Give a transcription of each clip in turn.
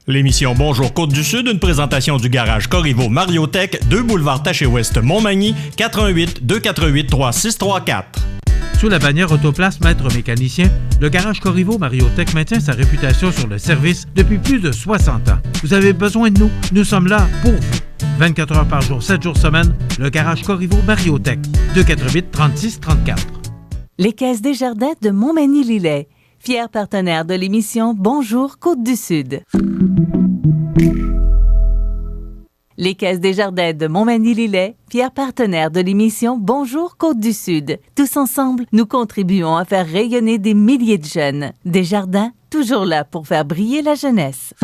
L'émission Bonjour Côte-du-Sud, une présentation du garage Corriveau Mariotech, 2 boulevard Taché-Ouest Montmagny, 88 248 3634. Sous la bannière Autoplace Maître Mécanicien, le garage Corriveau Mariotech maintient sa réputation sur le service depuis plus de 60 ans. Vous avez besoin de nous? Nous sommes là pour vous. 24 heures par jour, 7 jours semaine, le garage Corriveau Mariotech, 248 36 34. Les Caisses Desjardins de Montmagny-Lillet, fier partenaire de l'émission Bonjour Côte-du-Sud. Les Caisses Desjardins de Montmagny-Lillet, fier partenaire de l'émission Bonjour Côte-du-Sud. Tous ensemble, nous contribuons à faire rayonner des milliers de jeunes. Desjardins, toujours là pour faire briller la jeunesse.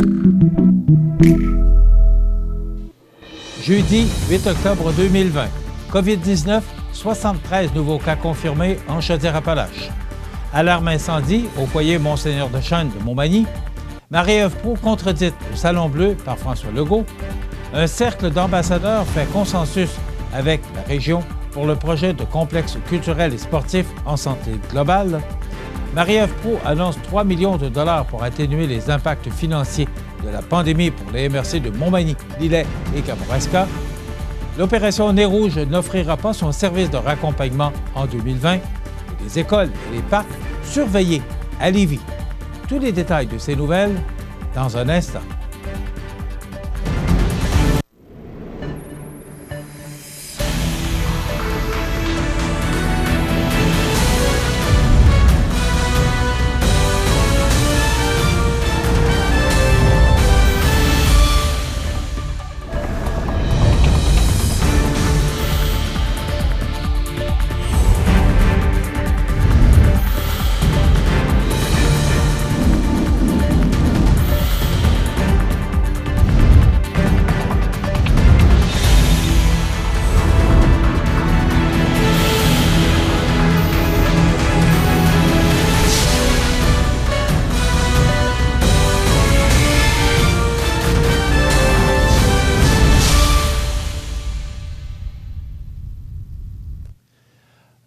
Jeudi 8 octobre 2020. COVID-19, 73 nouveaux cas confirmés en Chaudière-Appalaches. Alarme incendie au foyer Monseigneur de Chêne de Montmagny. Marie-Ève Proulx contredite au Salon Bleu par François Legault. Un cercle d'ambassadeurs fait consensus avec la région pour le projet de complexe culturel et sportif en santé globale. Marie-Ève Proulx annonce 3 millions de dollars pour atténuer les impacts financiers de la pandémie pour les MRC de Montmagny, Lillet et Kamouraska. L'opération Nez Rouge n'offrira pas son service de raccompagnement en 2020. Et les écoles et les parcs surveillés à Lévis. Tous les détails de ces nouvelles dans un instant.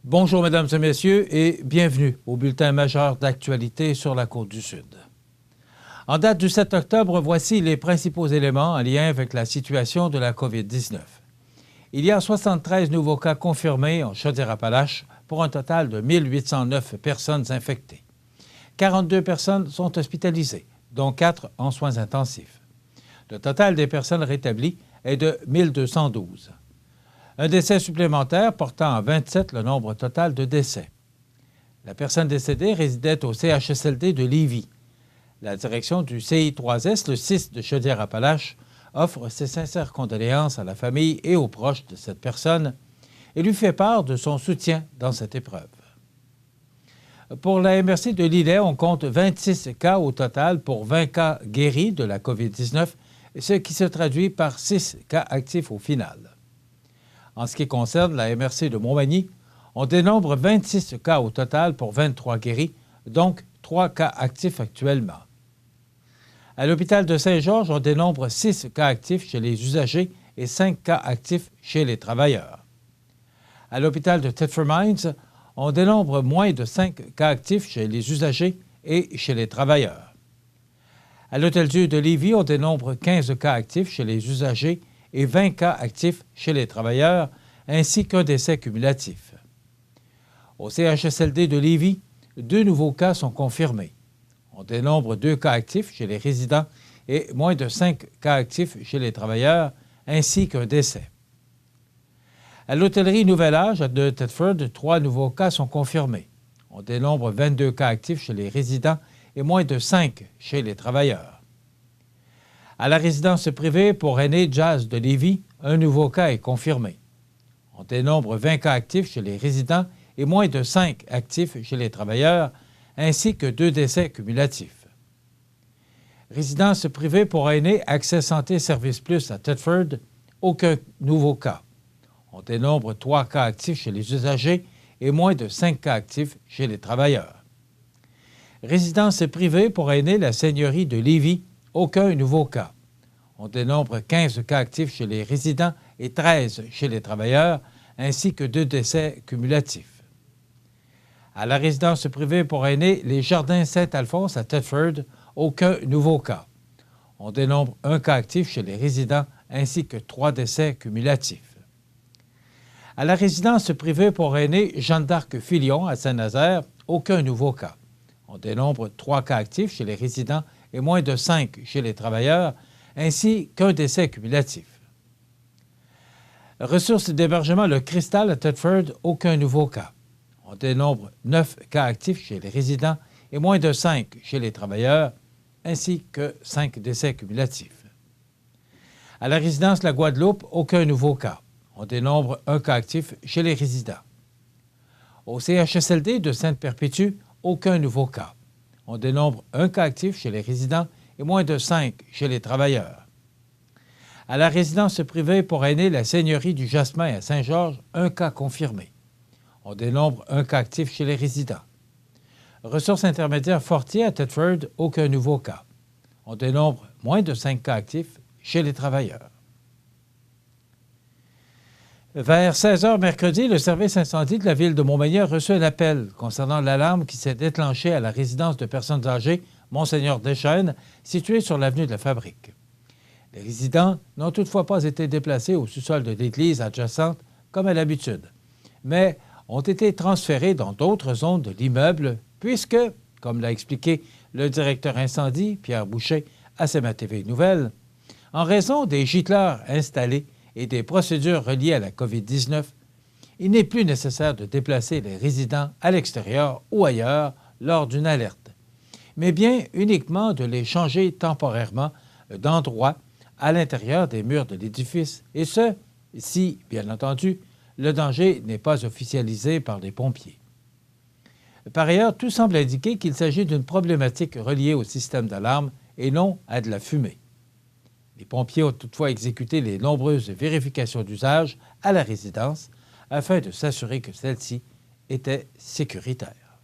Bonjour, mesdames et messieurs, et bienvenue au bulletin majeur d'actualité sur la Côte-du-Sud. En date du 7 octobre, voici les principaux éléments en lien avec la situation de la COVID-19. Il y a 73 nouveaux cas confirmés en Chaudière-Appalaches pour un total de 1809 personnes infectées. 42 personnes sont hospitalisées, dont 4 en soins intensifs. Le total des personnes rétablies est de 1212. Un décès supplémentaire portant à 27 le nombre total de décès. La personne décédée résidait au CHSLD de Lévis. La direction du CI3S, le 6 de Chaudière-Appalaches, offre ses sincères condoléances à la famille et aux proches de cette personne et lui fait part de son soutien dans cette épreuve. Pour la MRC de Lillet, on compte 26 cas au total pour 20 cas guéris de la COVID-19, ce qui se traduit par 6 cas actifs au final. En ce qui concerne la MRC de Montmagny, on dénombre 26 cas au total pour 23 guéris, donc 3 cas actifs actuellement. À l'hôpital de Saint-Georges, on dénombre 6 cas actifs chez les usagers et 5 cas actifs chez les travailleurs. À l'hôpital de Thetford Mines, on dénombre moins de 5 cas actifs chez les usagers et chez les travailleurs. À l'Hôtel-Dieu de Lévis, on dénombre 15 cas actifs chez les usagers et 20 cas actifs chez les travailleurs, ainsi qu'un décès cumulatif. Au CHSLD de Lévis, 2 nouveaux cas sont confirmés. On dénombre 2 cas actifs chez les résidents et moins de 5 cas actifs chez les travailleurs, ainsi qu'un décès. À l'hôtellerie Nouvel Âge de Thetford, 3 nouveaux cas sont confirmés. On dénombre 22 cas actifs chez les résidents et moins de 5 chez les travailleurs. À la résidence privée pour aînés Jazz de Lévis, un nouveau cas est confirmé. On dénombre 20 cas actifs chez les résidents et moins de 5 actifs chez les travailleurs, ainsi que 2 décès cumulatifs. Résidence privée pour aînés Accès Santé Service Plus à Thetford, aucun nouveau cas. On dénombre 3 cas actifs chez les usagers et moins de 5 cas actifs chez les travailleurs. Résidence privée pour aînés La Seigneurie de Lévis, aucun nouveau cas. On dénombre 15 cas actifs chez les résidents et 13 chez les travailleurs, ainsi que 2 décès cumulatifs. À la résidence privée pour aînés Les Jardins Saint-Alphonse à Thetford, aucun nouveau cas. On dénombre un cas actif chez les résidents ainsi que 3 décès cumulatifs. À la résidence privée pour aînés Jeanne d'Arc-Filion à Saint-Nazaire, aucun nouveau cas. On dénombre 3 cas actifs chez les résidents et moins de 5 chez les travailleurs, ainsi qu'un décès cumulatif. Ressources d'hébergement Le Cristal à Thetford, aucun nouveau cas. On dénombre 9 cas actifs chez les résidents et moins de 5 chez les travailleurs, ainsi que 5 décès cumulatifs. À la résidence La Guadeloupe, aucun nouveau cas. On dénombre un cas actif chez les résidents. Au CHSLD de Sainte-Perpétue, aucun nouveau cas. On dénombre un cas actif chez les résidents et moins de 5 chez les travailleurs. À la résidence privée pour aînés La Seigneurie du Jasmin à Saint-Georges, un cas confirmé. On dénombre un cas actif chez les résidents. Ressources intermédiaires Fortier à Thetford, aucun nouveau cas. On dénombre moins de 5 cas actifs chez les travailleurs. Vers 16 h mercredi, le service incendie de la ville de Montmagny a reçu un appel concernant l'alarme qui s'est déclenchée à la résidence de personnes âgées Monseigneur Deschênes, située sur l'avenue de la Fabrique. Les résidents n'ont toutefois pas été déplacés au sous-sol de l'église adjacente comme à l'habitude, mais ont été transférés dans d'autres zones de l'immeuble puisque, comme l'a expliqué le directeur incendie, Pierre Boucher, à CMA-TV Nouvelles, en raison des gicleurs installés et des procédures reliées à la COVID-19, il n'est plus nécessaire de déplacer les résidents à l'extérieur ou ailleurs lors d'une alerte, mais bien uniquement de les changer temporairement d'endroit à l'intérieur des murs de l'édifice, et ce, si, bien entendu, le danger n'est pas officialisé par les pompiers. Par ailleurs, tout semble indiquer qu'il s'agit d'une problématique reliée au système d'alarme et non à de la fumée. Les pompiers ont toutefois exécuté les nombreuses vérifications d'usage à la résidence afin de s'assurer que celle-ci était sécuritaire.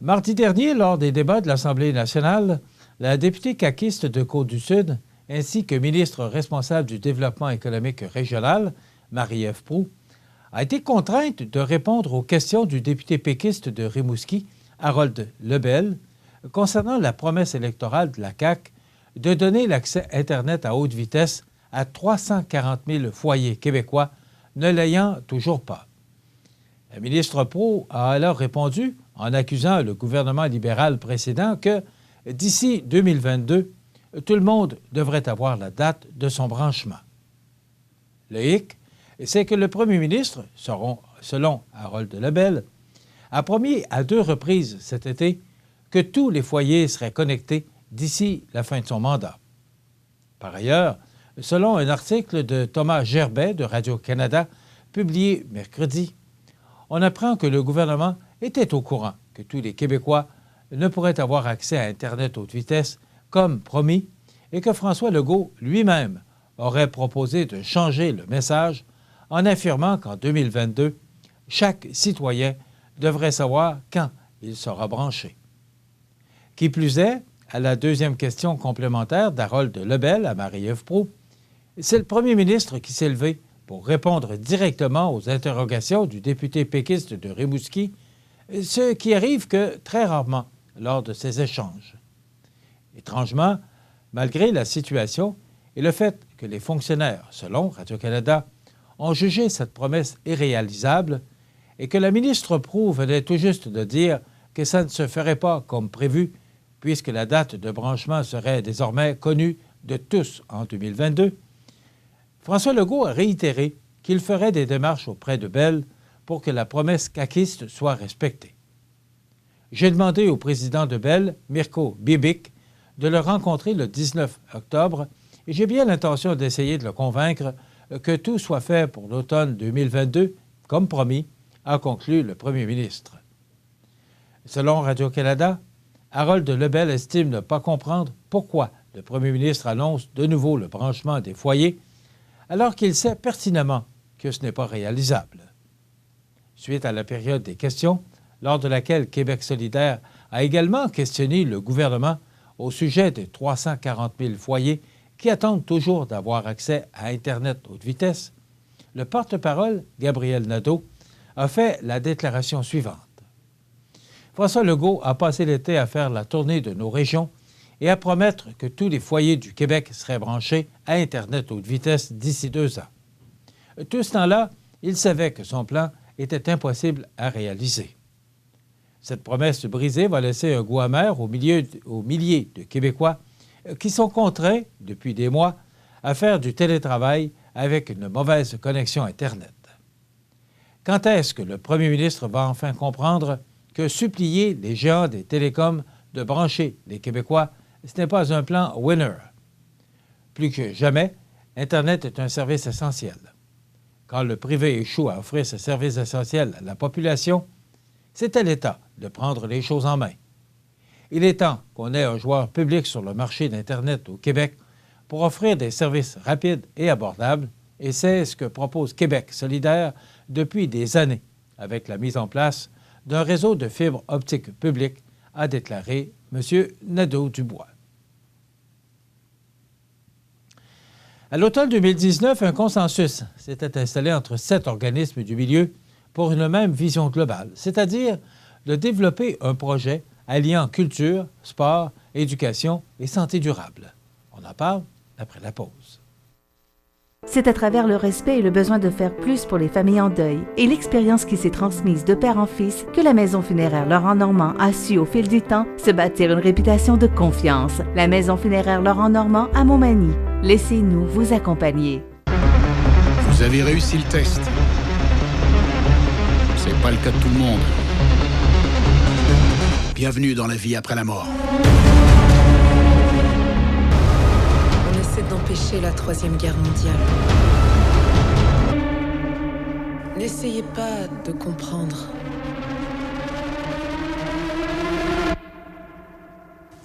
Mardi dernier, lors des débats de l'Assemblée nationale, la députée caquiste de Côte-du-Sud ainsi que ministre responsable du développement économique régional, Marie-Ève Proulx, a été contrainte de répondre aux questions du député péquiste de Rimouski, Harold Lebel, concernant la promesse électorale de la CAQ de donner l'accès Internet à haute vitesse à 340 000 foyers québécois ne l'ayant toujours pas. La ministre Proulx a alors répondu, en accusant le gouvernement libéral précédent, que d'ici 2022, tout le monde devrait avoir la date de son branchement. Le hic, c'est que le premier ministre, selon Harold Lebel, a promis à 2 reprises cet été que tous les foyers seraient connectés d'ici la fin de son mandat. Par ailleurs, selon un article de Thomas Gerbet de Radio-Canada publié mercredi, on apprend que le gouvernement était au courant que tous les Québécois ne pourraient avoir accès à Internet haute vitesse comme promis et que François Legault lui-même aurait proposé de changer le message en affirmant qu'en 2022, chaque citoyen devrait savoir quand il sera branché. Qui plus est, à la deuxième question complémentaire d'Harold Lebel à Marie-Ève Proulx, c'est le premier ministre qui s'est levé pour répondre directement aux interrogations du député péquiste de Rimouski, ce qui arrive que très rarement lors de ces échanges. Étrangement, malgré la situation et le fait que les fonctionnaires, selon Radio-Canada, ont jugé cette promesse irréalisable et que la ministre Proulx venait tout juste de dire que ça ne se ferait pas comme prévu puisque la date de branchement serait désormais connue de tous en 2022, François Legault a réitéré qu'il ferait des démarches auprès de Bell pour que la promesse caquiste soit respectée. J'ai demandé au président de Bell, Mirko Bibic, de le rencontrer le 19 octobre et j'ai bien l'intention d'essayer de le convaincre que tout soit fait pour l'automne 2022, comme promis, a conclu le premier ministre. Selon Radio-Canada, Harold Lebel estime ne pas comprendre pourquoi le premier ministre annonce de nouveau le branchement des foyers alors qu'il sait pertinemment que ce n'est pas réalisable. Suite à la période des questions, lors de laquelle Québec solidaire a également questionné le gouvernement au sujet des 340 000 foyers qui attendent toujours d'avoir accès à Internet haute vitesse, le porte-parole, Gabriel Nadeau, a fait la déclaration suivante. François Legault a passé l'été à faire la tournée de nos régions et à promettre que tous les foyers du Québec seraient branchés à Internet haute vitesse d'ici 2 ans. Tout ce temps-là, il savait que son plan était impossible à réaliser. Cette promesse brisée va laisser un goût amer aux milliers de Québécois qui sont contraints, depuis des mois, à faire du télétravail avec une mauvaise connexion Internet. Quand est-ce que le premier ministre va enfin comprendre que supplier les géants des télécoms de brancher les Québécois, ce n'est pas un plan winner? Plus que jamais, Internet est un service essentiel. Quand le privé échoue à offrir ce service essentiel à la population, c'est à l'État de prendre les choses en main. Il est temps qu'on ait un joueur public sur le marché d'Internet au Québec pour offrir des services rapides et abordables, et c'est ce que propose Québec solidaire depuis des années, avec la mise en place d'un réseau de fibre optique publique, a déclaré M. Nadeau-Dubois. À l'automne 2019, un consensus s'était installé entre 7 organismes du milieu pour une même vision globale, c'est-à-dire de développer un projet alliant culture, sport, éducation et santé durable. On en parle après la pause. C'est à travers le respect et le besoin de faire plus pour les familles en deuil et l'expérience qui s'est transmise de père en fils que la Maison funéraire Laurent Normand a su au fil du temps se bâtir une réputation de confiance. La Maison funéraire Laurent Normand à Montmagny. Laissez-nous vous accompagner. Vous avez réussi le test. C'est pas le cas de tout le monde. Bienvenue dans la vie après la mort. On essaie d'empêcher la Troisième Guerre mondiale. N'essayez pas de comprendre.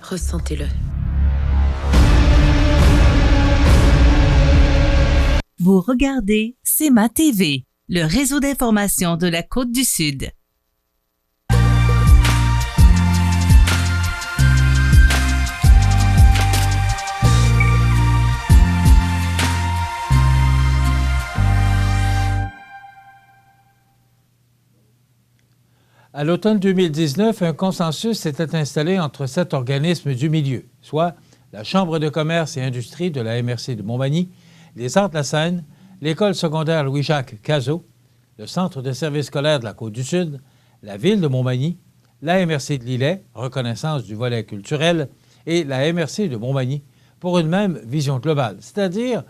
Ressentez-le. Vous regardez CEMA TV, le réseau d'information de la Côte-du-Sud. À l'automne 2019, un consensus s'était installé entre 7 organismes du milieu, soit la Chambre de commerce et industrie de la MRC de Montmagny, les Arts de la Seine, l'École secondaire Louis-Jacques Cazot, le Centre de service scolaire de la Côte-du-Sud, la Ville de Montmagny, la MRC de Lillet, reconnaissance du volet culturel, et la MRC de Montmagny pour une même vision globale, c'est-à-dire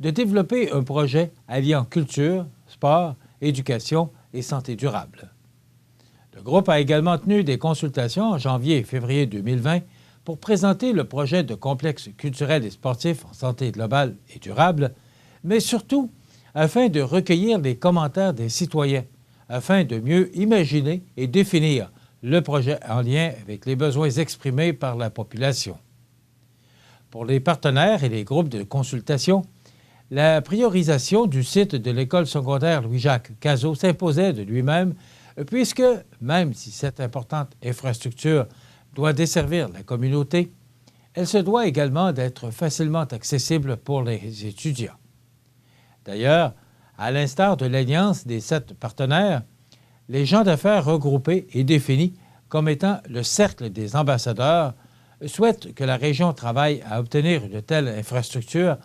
de développer un projet alliant culture, sport, éducation et santé durable. Le groupe a également tenu des consultations en janvier et février 2020 pour présenter le projet de complexe culturel et sportif en santé globale et durable, mais surtout afin de recueillir les commentaires des citoyens, afin de mieux imaginer et définir le projet en lien avec les besoins exprimés par la population. Pour les partenaires et les groupes de consultation, la priorisation du site de l'École secondaire Louis-Jacques Cazot s'imposait de lui-même puisque, même si cette importante infrastructure doit desservir la communauté, elle se doit également d'être facilement accessible pour les étudiants. D'ailleurs, à l'instar de l'alliance des 7 partenaires, les gens d'affaires regroupés et définis comme étant le cercle des ambassadeurs souhaitent que la région travaille à obtenir une telle infrastructure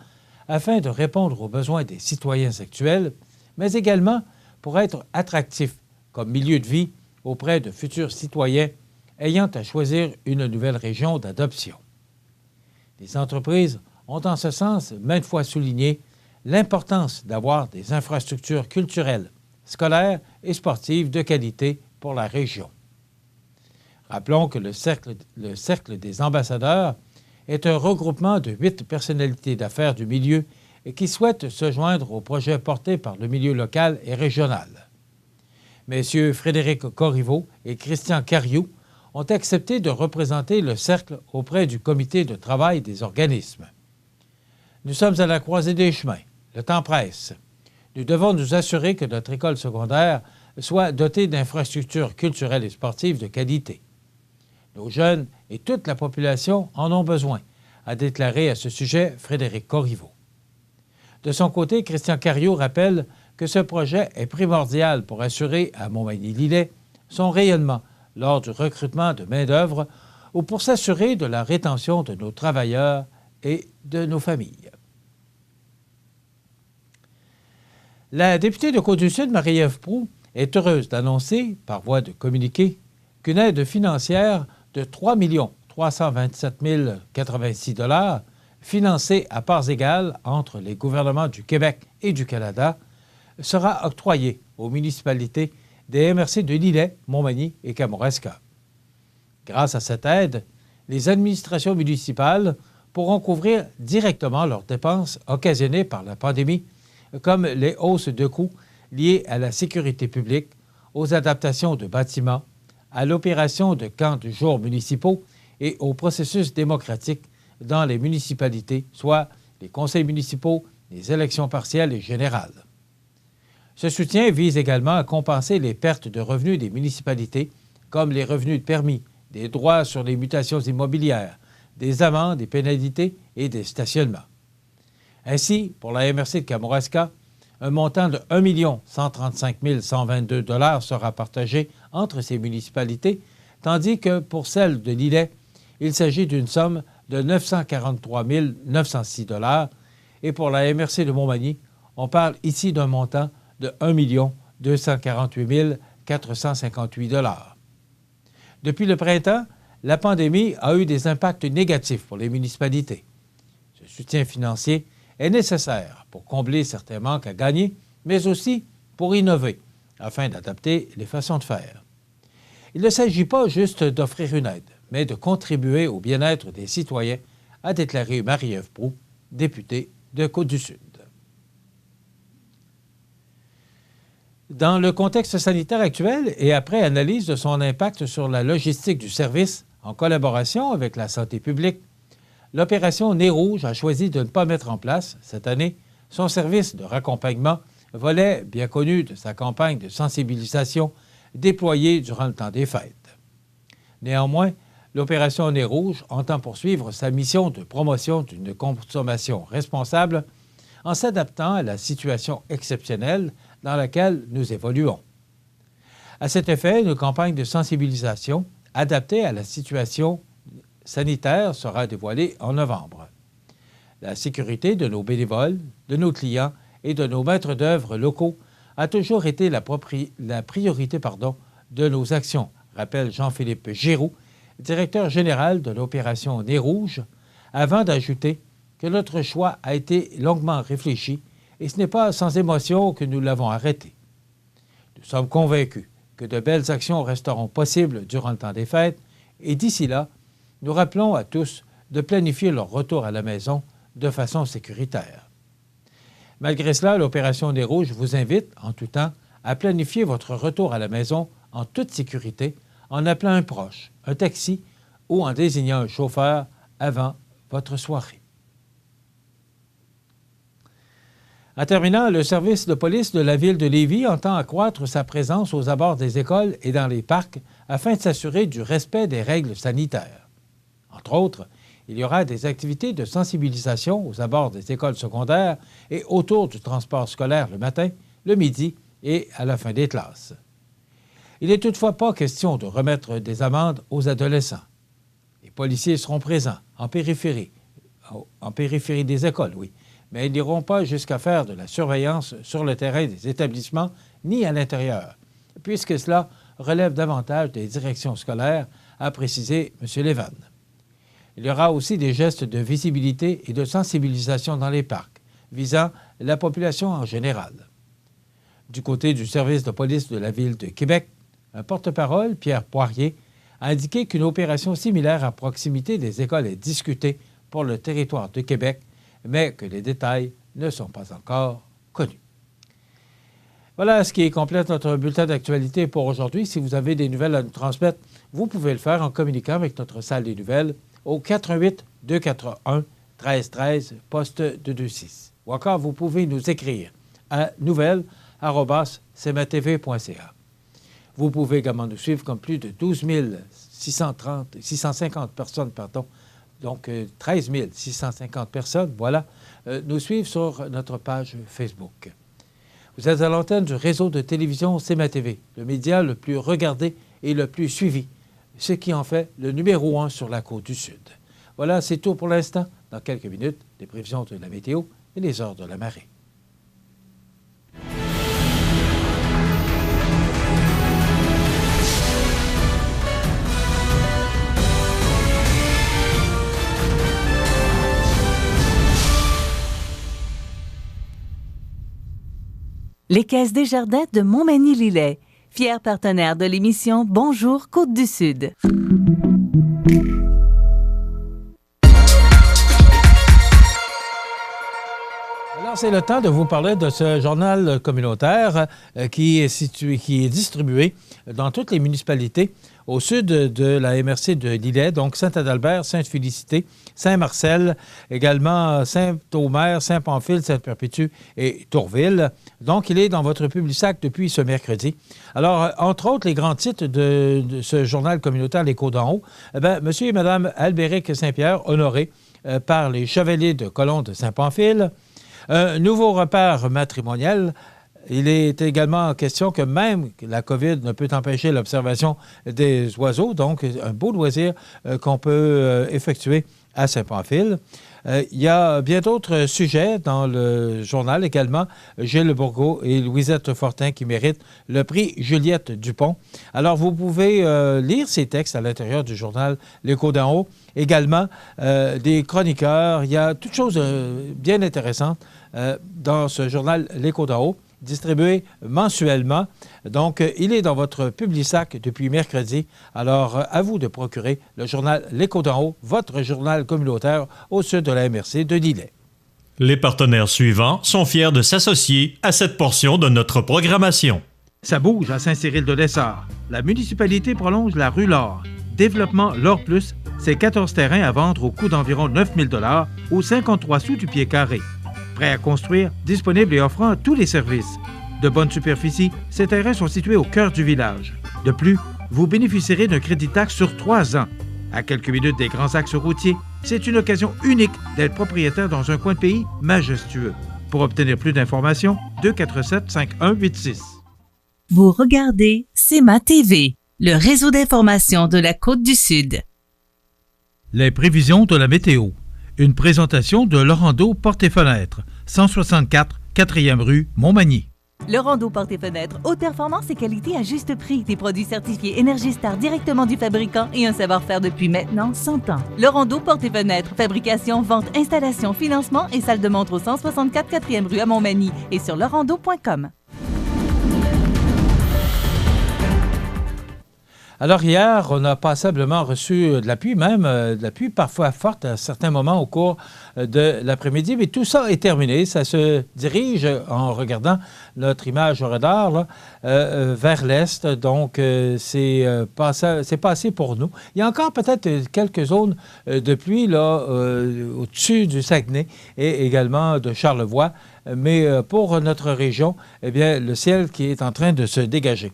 afin de répondre aux besoins des citoyens actuels, mais également pour être attractif comme milieu de vie auprès de futurs citoyens ayant à choisir une nouvelle région d'adoption. Les entreprises ont en ce sens maintes fois souligné l'importance d'avoir des infrastructures culturelles, scolaires et sportives de qualité pour la région. Rappelons que le cercle des ambassadeurs est un regroupement de 8 personnalités d'affaires du milieu qui souhaitent se joindre au projet porté par le milieu local et régional. Messieurs Frédéric Corriveau et Christian Cariou ont accepté de représenter le cercle auprès du comité de travail des organismes. Nous sommes à la croisée des chemins. Le temps presse. Nous devons nous assurer que notre école secondaire soit dotée d'infrastructures culturelles et sportives de qualité. Nos jeunes et toute la population en ont besoin, a déclaré à ce sujet Frédéric Corriveau. De son côté, Christian Cariou rappelle que ce projet est primordial pour assurer à Montmagny-Lillet son rayonnement lors du recrutement de main-d'œuvre ou pour s'assurer de la rétention de nos travailleurs et de nos familles. La députée de Côte-du-Sud, Marie-Ève Proulx, est heureuse d'annoncer, par voie de communiqué, qu'une aide financière de 3 327 086 $, financée à parts égales entre les gouvernements du Québec et du Canada, sera octroyée aux municipalités des MRC de Lillet, Montmagny et Kamouraska. Grâce à cette aide, les administrations municipales pourront couvrir directement leurs dépenses occasionnées par la pandémie, comme les hausses de coûts liées à la sécurité publique, aux adaptations de bâtiments, à l'opération de camps de jour municipaux et au processus démocratique dans les municipalités, soit les conseils municipaux, les élections partielles et générales. Ce soutien vise également à compenser les pertes de revenus des municipalités, comme les revenus de permis, des droits sur les mutations immobilières, des amendes, des pénalités et des stationnements. Ainsi, pour la MRC de Kamouraska, un montant de 1 135 122 $ sera partagé entre ces municipalités, tandis que pour celle de Lillet, il s'agit d'une somme de 943 906 $, et pour la MRC de Montmagny, on parle ici d'un montant de 1 248 458 $. Depuis le printemps, la pandémie a eu des impacts négatifs pour les municipalités. Ce soutien financier est nécessaire pour combler certains manques à gagner, mais aussi pour innover, afin d'adapter les façons de faire. Il ne s'agit pas juste d'offrir une aide, mais de contribuer au bien-être des citoyens, a déclaré Marie-Ève Proulx, députée de Côte-du-Sud. Dans le contexte sanitaire actuel et après analyse de son impact sur la logistique du service, en collaboration avec la santé publique, l'opération Nez Rouge a choisi de ne pas mettre en place, cette année, son service de raccompagnement, volet bien connu de sa campagne de sensibilisation déployée durant le temps des fêtes. Néanmoins, l'opération Nez Rouge entend poursuivre sa mission de promotion d'une consommation responsable en s'adaptant à la situation exceptionnelle dans laquelle nous évoluons. À cet effet, une campagne de sensibilisation adaptée à la situation sanitaire sera dévoilée en novembre. La sécurité de nos bénévoles, de nos clients et de nos maîtres d'œuvre locaux a toujours été la priorité de nos actions, rappelle Jean-Philippe Giroux, directeur général de l'opération Nez Rouge, avant d'ajouter que notre choix a été longuement réfléchi et ce n'est pas sans émotion que nous l'avons arrêté. Nous sommes convaincus que de belles actions resteront possibles durant le temps des fêtes et d'ici là, nous rappelons à tous de planifier leur retour à la maison de façon sécuritaire. Malgré cela, l'opération Nez Rouge vous invite, en tout temps, à planifier votre retour à la maison en toute sécurité en appelant un proche, un taxi ou en désignant un chauffeur avant votre soirée. En terminant, le service de police de la ville de Lévis entend accroître sa présence aux abords des écoles et dans les parcs afin de s'assurer du respect des règles sanitaires. Entre autres, il y aura des activités de sensibilisation aux abords des écoles secondaires et autour du transport scolaire le matin, le midi et à la fin des classes. Il n'est toutefois pas question de remettre des amendes aux adolescents. Les policiers seront présents en périphérie des écoles, oui, mais ils n'iront pas jusqu'à faire de la surveillance sur le terrain des établissements ni à l'intérieur, puisque cela relève davantage des directions scolaires, a précisé M. Lévan. Il y aura aussi des gestes de visibilité et de sensibilisation dans les parcs, visant la population en général. Du côté du service de police de la Ville de Québec, un porte-parole, Pierre Poirier, a indiqué qu'une opération similaire à proximité des écoles est discutée pour le territoire de Québec, mais que les détails ne sont pas encore connus. Voilà ce qui complète notre bulletin d'actualité pour aujourd'hui. Si vous avez des nouvelles à nous transmettre, vous pouvez le faire en communiquant avec notre salle des nouvelles au 418-241-1313, poste 226. Ou encore, vous pouvez nous écrire à nouvelles@cmatv.ca. Vous pouvez également nous suivre comme plus de 12 650 personnes, donc 13 650 personnes, nous suivent sur notre page Facebook. Vous êtes à l'antenne du réseau de télévision CMA-TV, le média le plus regardé et le plus suivi ce qui en fait le numéro 1 sur la Côte-du-Sud. Voilà, c'est tout pour l'instant. Dans quelques minutes, les prévisions de la météo et les heures de la marée. Les Caisses Desjardins de Montmagny-Lillet, fier partenaire de l'émission Bonjour Côte-du-Sud. Alors, c'est le temps de vous parler de ce journal communautaire qui est distribué dans toutes les municipalités au sud de la MRC de Lillet, donc Saint-Adalbert, Sainte-Félicité, Saint-Marcel, également Saint-Omer, Saint-Pamphile, Sainte-Perpétue et Tourville. Donc, il est dans votre Publisac depuis ce mercredi. Alors, entre autres, les grands titres de ce journal communautaire Les Côtes d'en haut, monsieur et madame Albéric Saint-Pierre, honorés par les Chevaliers de Colomb de Saint-Pamphile. Un nouveau repère matrimonial. Il est également question que même la COVID ne peut empêcher l'observation des oiseaux, donc un beau loisir qu'on peut effectuer à Saint-Pamphile. Il y a bien d'autres sujets dans le journal également. Gilles Bourgault et Louisette Fortin qui méritent le prix Juliette Dupont. Alors, vous pouvez lire ces textes à l'intérieur du journal Les Côtes d'en haut. Également, des chroniqueurs. Il y a toutes choses bien intéressantes dans ce journal Les Côtes d'en haut, distribué mensuellement. Donc, il est dans votre Publisac depuis mercredi. Alors, à vous de procurer le journal Les Côtes d'en haut, votre journal communautaire au sud de la MRC de Lillet. Les partenaires suivants sont fiers de s'associer à cette portion de notre programmation. Ça bouge à Saint-Cyril-de-Lessard. La municipalité prolonge la rue L'Or. Développement L'Or Plus, c'est 14 terrains à vendre au coût d'environ 9 000 $ aux 53 sous du pied carré. Prêt à construire, disponible et offrant tous les services. De bonne superficie, ces terrains sont situés au cœur du village. De plus, vous bénéficierez d'un crédit taxe sur 3 ans. À quelques minutes des grands axes routiers, c'est une occasion unique d'être propriétaire dans un coin de pays majestueux. Pour obtenir plus d'informations, 247-5186. Vous regardez CEMA TV, le réseau d'information de la Côte-du-Sud. Les prévisions de la météo. Une présentation de Laurando Portes et Fenêtres, 164 4e rue Montmagny. Laurando Portes et Fenêtres, haute performance et qualité à juste prix. Des produits certifiés Energy-Star directement du fabricant et un savoir-faire depuis maintenant 100 ans. Laurando Portes et Fenêtres, fabrication, vente, installation, financement et salle de montre au 164 4e rue à Montmagny et sur laurando.com. Alors hier, on a passablement reçu de la pluie, même de la pluie parfois forte à certains moments au cours de l'après-midi, mais tout ça est terminé. Ça se dirige, en regardant notre image au radar, là, vers l'est. Donc, c'est passé pour nous. Il y a encore peut-être quelques zones de pluie là, au-dessus du Saguenay et également de Charlevoix. Mais pour notre région, eh bien, le ciel qui est en train de se dégager.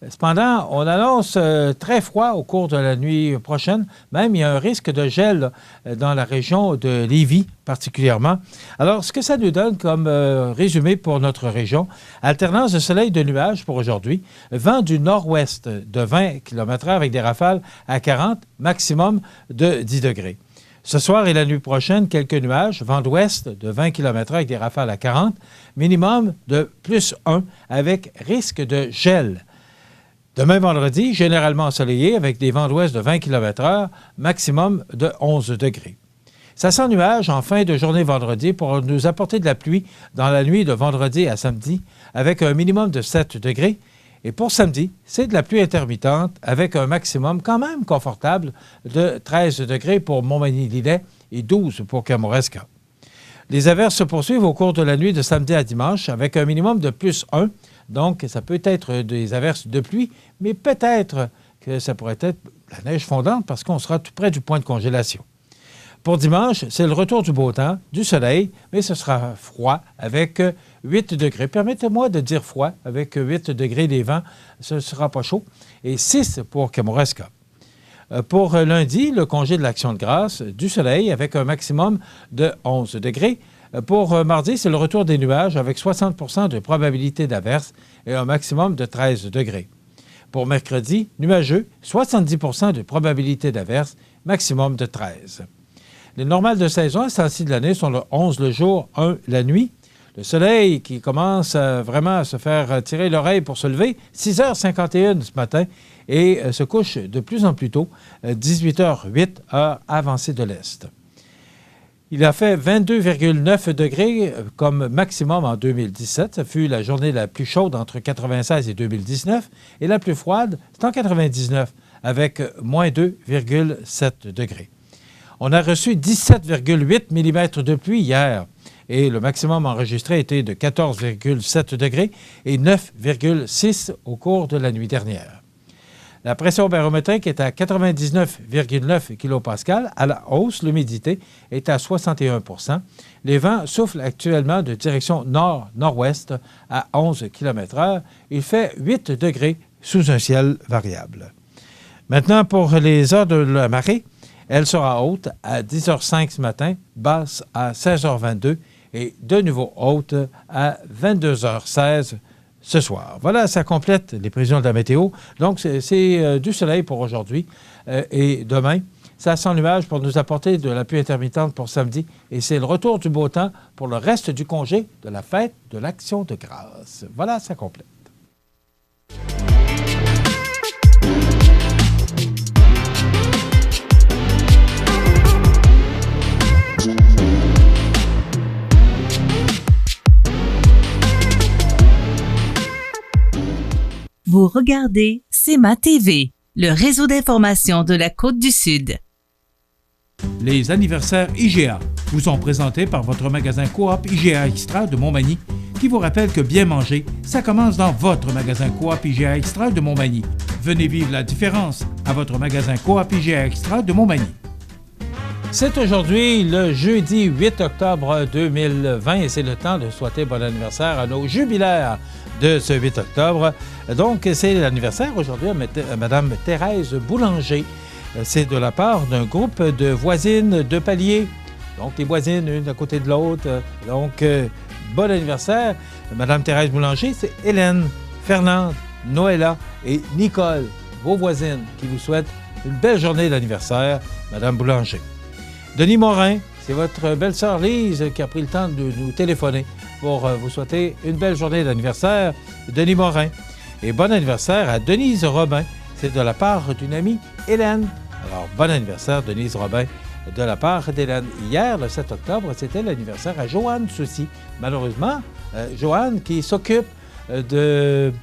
Cependant, on annonce très froid au cours de la nuit prochaine. Même, il y a un risque de gel dans la région de Lévis particulièrement. Alors, ce que ça nous donne comme résumé pour notre région, alternance de soleil et de nuages pour aujourd'hui, vent du nord-ouest de 20 km/h avec des rafales à 40, maximum de 10 degrés. Ce soir et la nuit prochaine, quelques nuages, vent d'ouest de 20 km/h avec des rafales à 40, minimum de plus 1 avec risque de gel. Demain vendredi, généralement ensoleillé avec des vents d'ouest de 20 km/h, maximum de 11 degrés. Ça sent nuage en fin de journée vendredi pour nous apporter de la pluie dans la nuit de vendredi à samedi avec un minimum de 7 degrés. Et pour samedi, c'est de la pluie intermittente avec un maximum quand même confortable de 13 degrés pour Montmagny-Lillet et 12 pour Kamouraska. Les averses se poursuivent au cours de la nuit de samedi à dimanche avec un minimum de plus 1. Donc, ça peut être des averses de pluie, mais peut-être que ça pourrait être la neige fondante parce qu'on sera tout près du point de congélation. Pour dimanche, c'est le retour du beau temps, du soleil, mais ce sera froid avec 8 degrés. Permettez-moi de dire froid avec 8 degrés des vents, ce ne sera pas chaud. Et 6 pour Kamouraska. Pour lundi, le congé de l'Action de grâce, du soleil avec un maximum de 11 degrés. Pour mardi, c'est le retour des nuages avec 60 % de probabilité d'averse et un maximum de 13 degrés. Pour mercredi, nuageux, 70 % de probabilité d'averse, maximum de 13. Les normales de saison à ce temps-ci de l'année sont le 11 le jour, 1 la nuit. Le soleil qui commence vraiment à se faire tirer l'oreille pour se lever, 6h51 ce matin, et se couche de plus en plus tôt, 18h08, heure avancée de l'Est. Il a fait 22,9 degrés comme maximum en 2017. Ça fut la journée la plus chaude entre 1996 et 2019. Et la plus froide, c'est en 1999, avec moins 2,7 degrés. On a reçu 17,8 mm de pluie hier. Et le maximum enregistré était de 14,7 degrés et 9,6 au cours de la nuit dernière. La pression barométrique est à 99,9 kPa. À la hausse, l'humidité est à 61 %. Les vents soufflent actuellement de direction nord-nord-ouest à 11 km/h. Il fait 8 degrés sous un ciel variable. Maintenant, pour les heures de la marée, elle sera haute à 10h05 ce matin, basse à 16h22 et de nouveau haute à 22h16 ce soir. Voilà, ça complète les prévisions de la météo. Donc, c'est du soleil pour aujourd'hui. Et demain, ça sent nuage pour nous apporter de la pluie intermittente pour samedi. Et c'est le retour du beau temps pour le reste du congé de la fête de l'Action de grâce. Voilà, ça complète. Vous regardez CEMA TV, le réseau d'information de la Côte-du-Sud. Les anniversaires IGA vous sont présentés par votre magasin Coop IGA Extra de Montmagny, qui vous rappelle que bien manger, ça commence dans votre magasin Coop IGA Extra de Montmagny. Venez vivre la différence à votre magasin Coop IGA Extra de Montmagny. C'est aujourd'hui le jeudi 8 octobre 2020 et c'est le temps de souhaiter bon anniversaire à nos jubilaires de ce 8 octobre. Donc, c'est l'anniversaire aujourd'hui à Mme Thérèse Boulanger. C'est de la part d'un groupe de voisines de palier. Donc, les voisines, une à côté de l'autre. Donc, bon anniversaire. Mme Thérèse Boulanger, c'est Hélène, Fernande, Noëlla et Nicole, vos voisines, qui vous souhaitent une belle journée d'anniversaire, Mme Boulanger. Denis Morin, c'est votre belle-sœur Lise qui a pris le temps de nous téléphoner pour vous souhaiter une belle journée d'anniversaire, Denis Morin. Et bon anniversaire à Denise Robin, c'est de la part d'une amie, Hélène. Alors, bon anniversaire, Denise Robin, de la part d'Hélène. Hier, le 7 octobre, c'était l'anniversaire à Joanne Soucy. Malheureusement, Joanne qui s'occupe de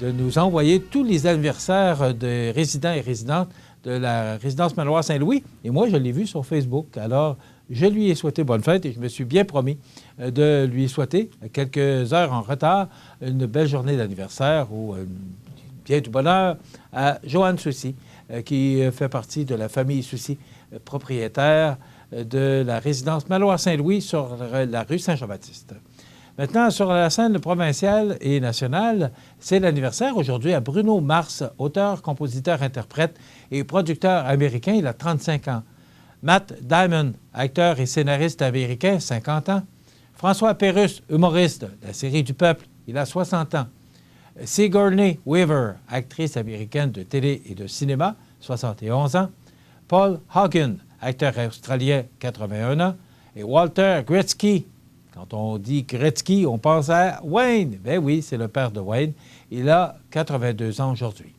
nous envoyer tous les anniversaires de résidents et résidentes de la résidence Manoir Saint-Louis. Et moi, je l'ai vu sur Facebook. Alors, je lui ai souhaité bonne fête et je me suis bien promis de lui souhaiter, quelques heures en retard, une belle journée d'anniversaire ou bien du bonheur à Joanne Soucy, qui fait partie de la famille Soucy, propriétaire de la résidence Manoir Saint-Louis sur la rue Saint-Jean-Baptiste. Maintenant, sur la scène provinciale et nationale, c'est l'anniversaire aujourd'hui à Bruno Mars, auteur, compositeur, interprète et producteur américain. Il a 35 ans. Matt Damon, acteur et scénariste américain, 50 ans. François Pérusse, humoriste de la série du Peuple, il a 60 ans. Sigourney Weaver, actrice américaine de télé et de cinéma, 71 ans. Paul Hogan, acteur australien, 81 ans. Et Walter Gretzky. Quand on dit Gretzky, on pense à Wayne. Ben oui, c'est le père de Wayne. Il a 82 ans aujourd'hui.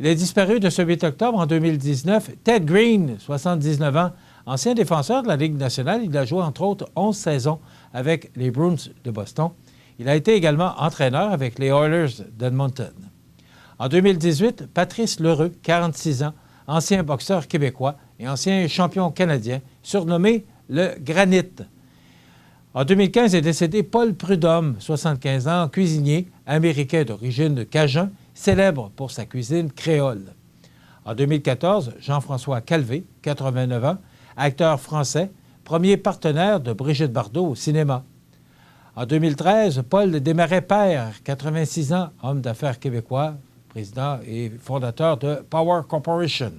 Il est disparu de ce 8 octobre en 2019. Ted Green, 79 ans, ancien défenseur de la Ligue nationale. Il a joué entre autres 11 saisons avec les Bruins de Boston. Il a été également entraîneur avec les Oilers d'Edmonton. En 2018, Patrice Lheureux, 46 ans, ancien boxeur québécois et ancien champion canadien, surnommé le Granit. En 2015 est décédé Paul Prudhomme, 75 ans, cuisinier américain d'origine cajun, célèbre pour sa cuisine créole. En 2014, Jean-François Calvé, 89 ans, acteur français, premier partenaire de Brigitte Bardot au cinéma. En 2013, Paul Desmarais-Père, 86 ans, homme d'affaires québécois, président et fondateur de Power Corporation.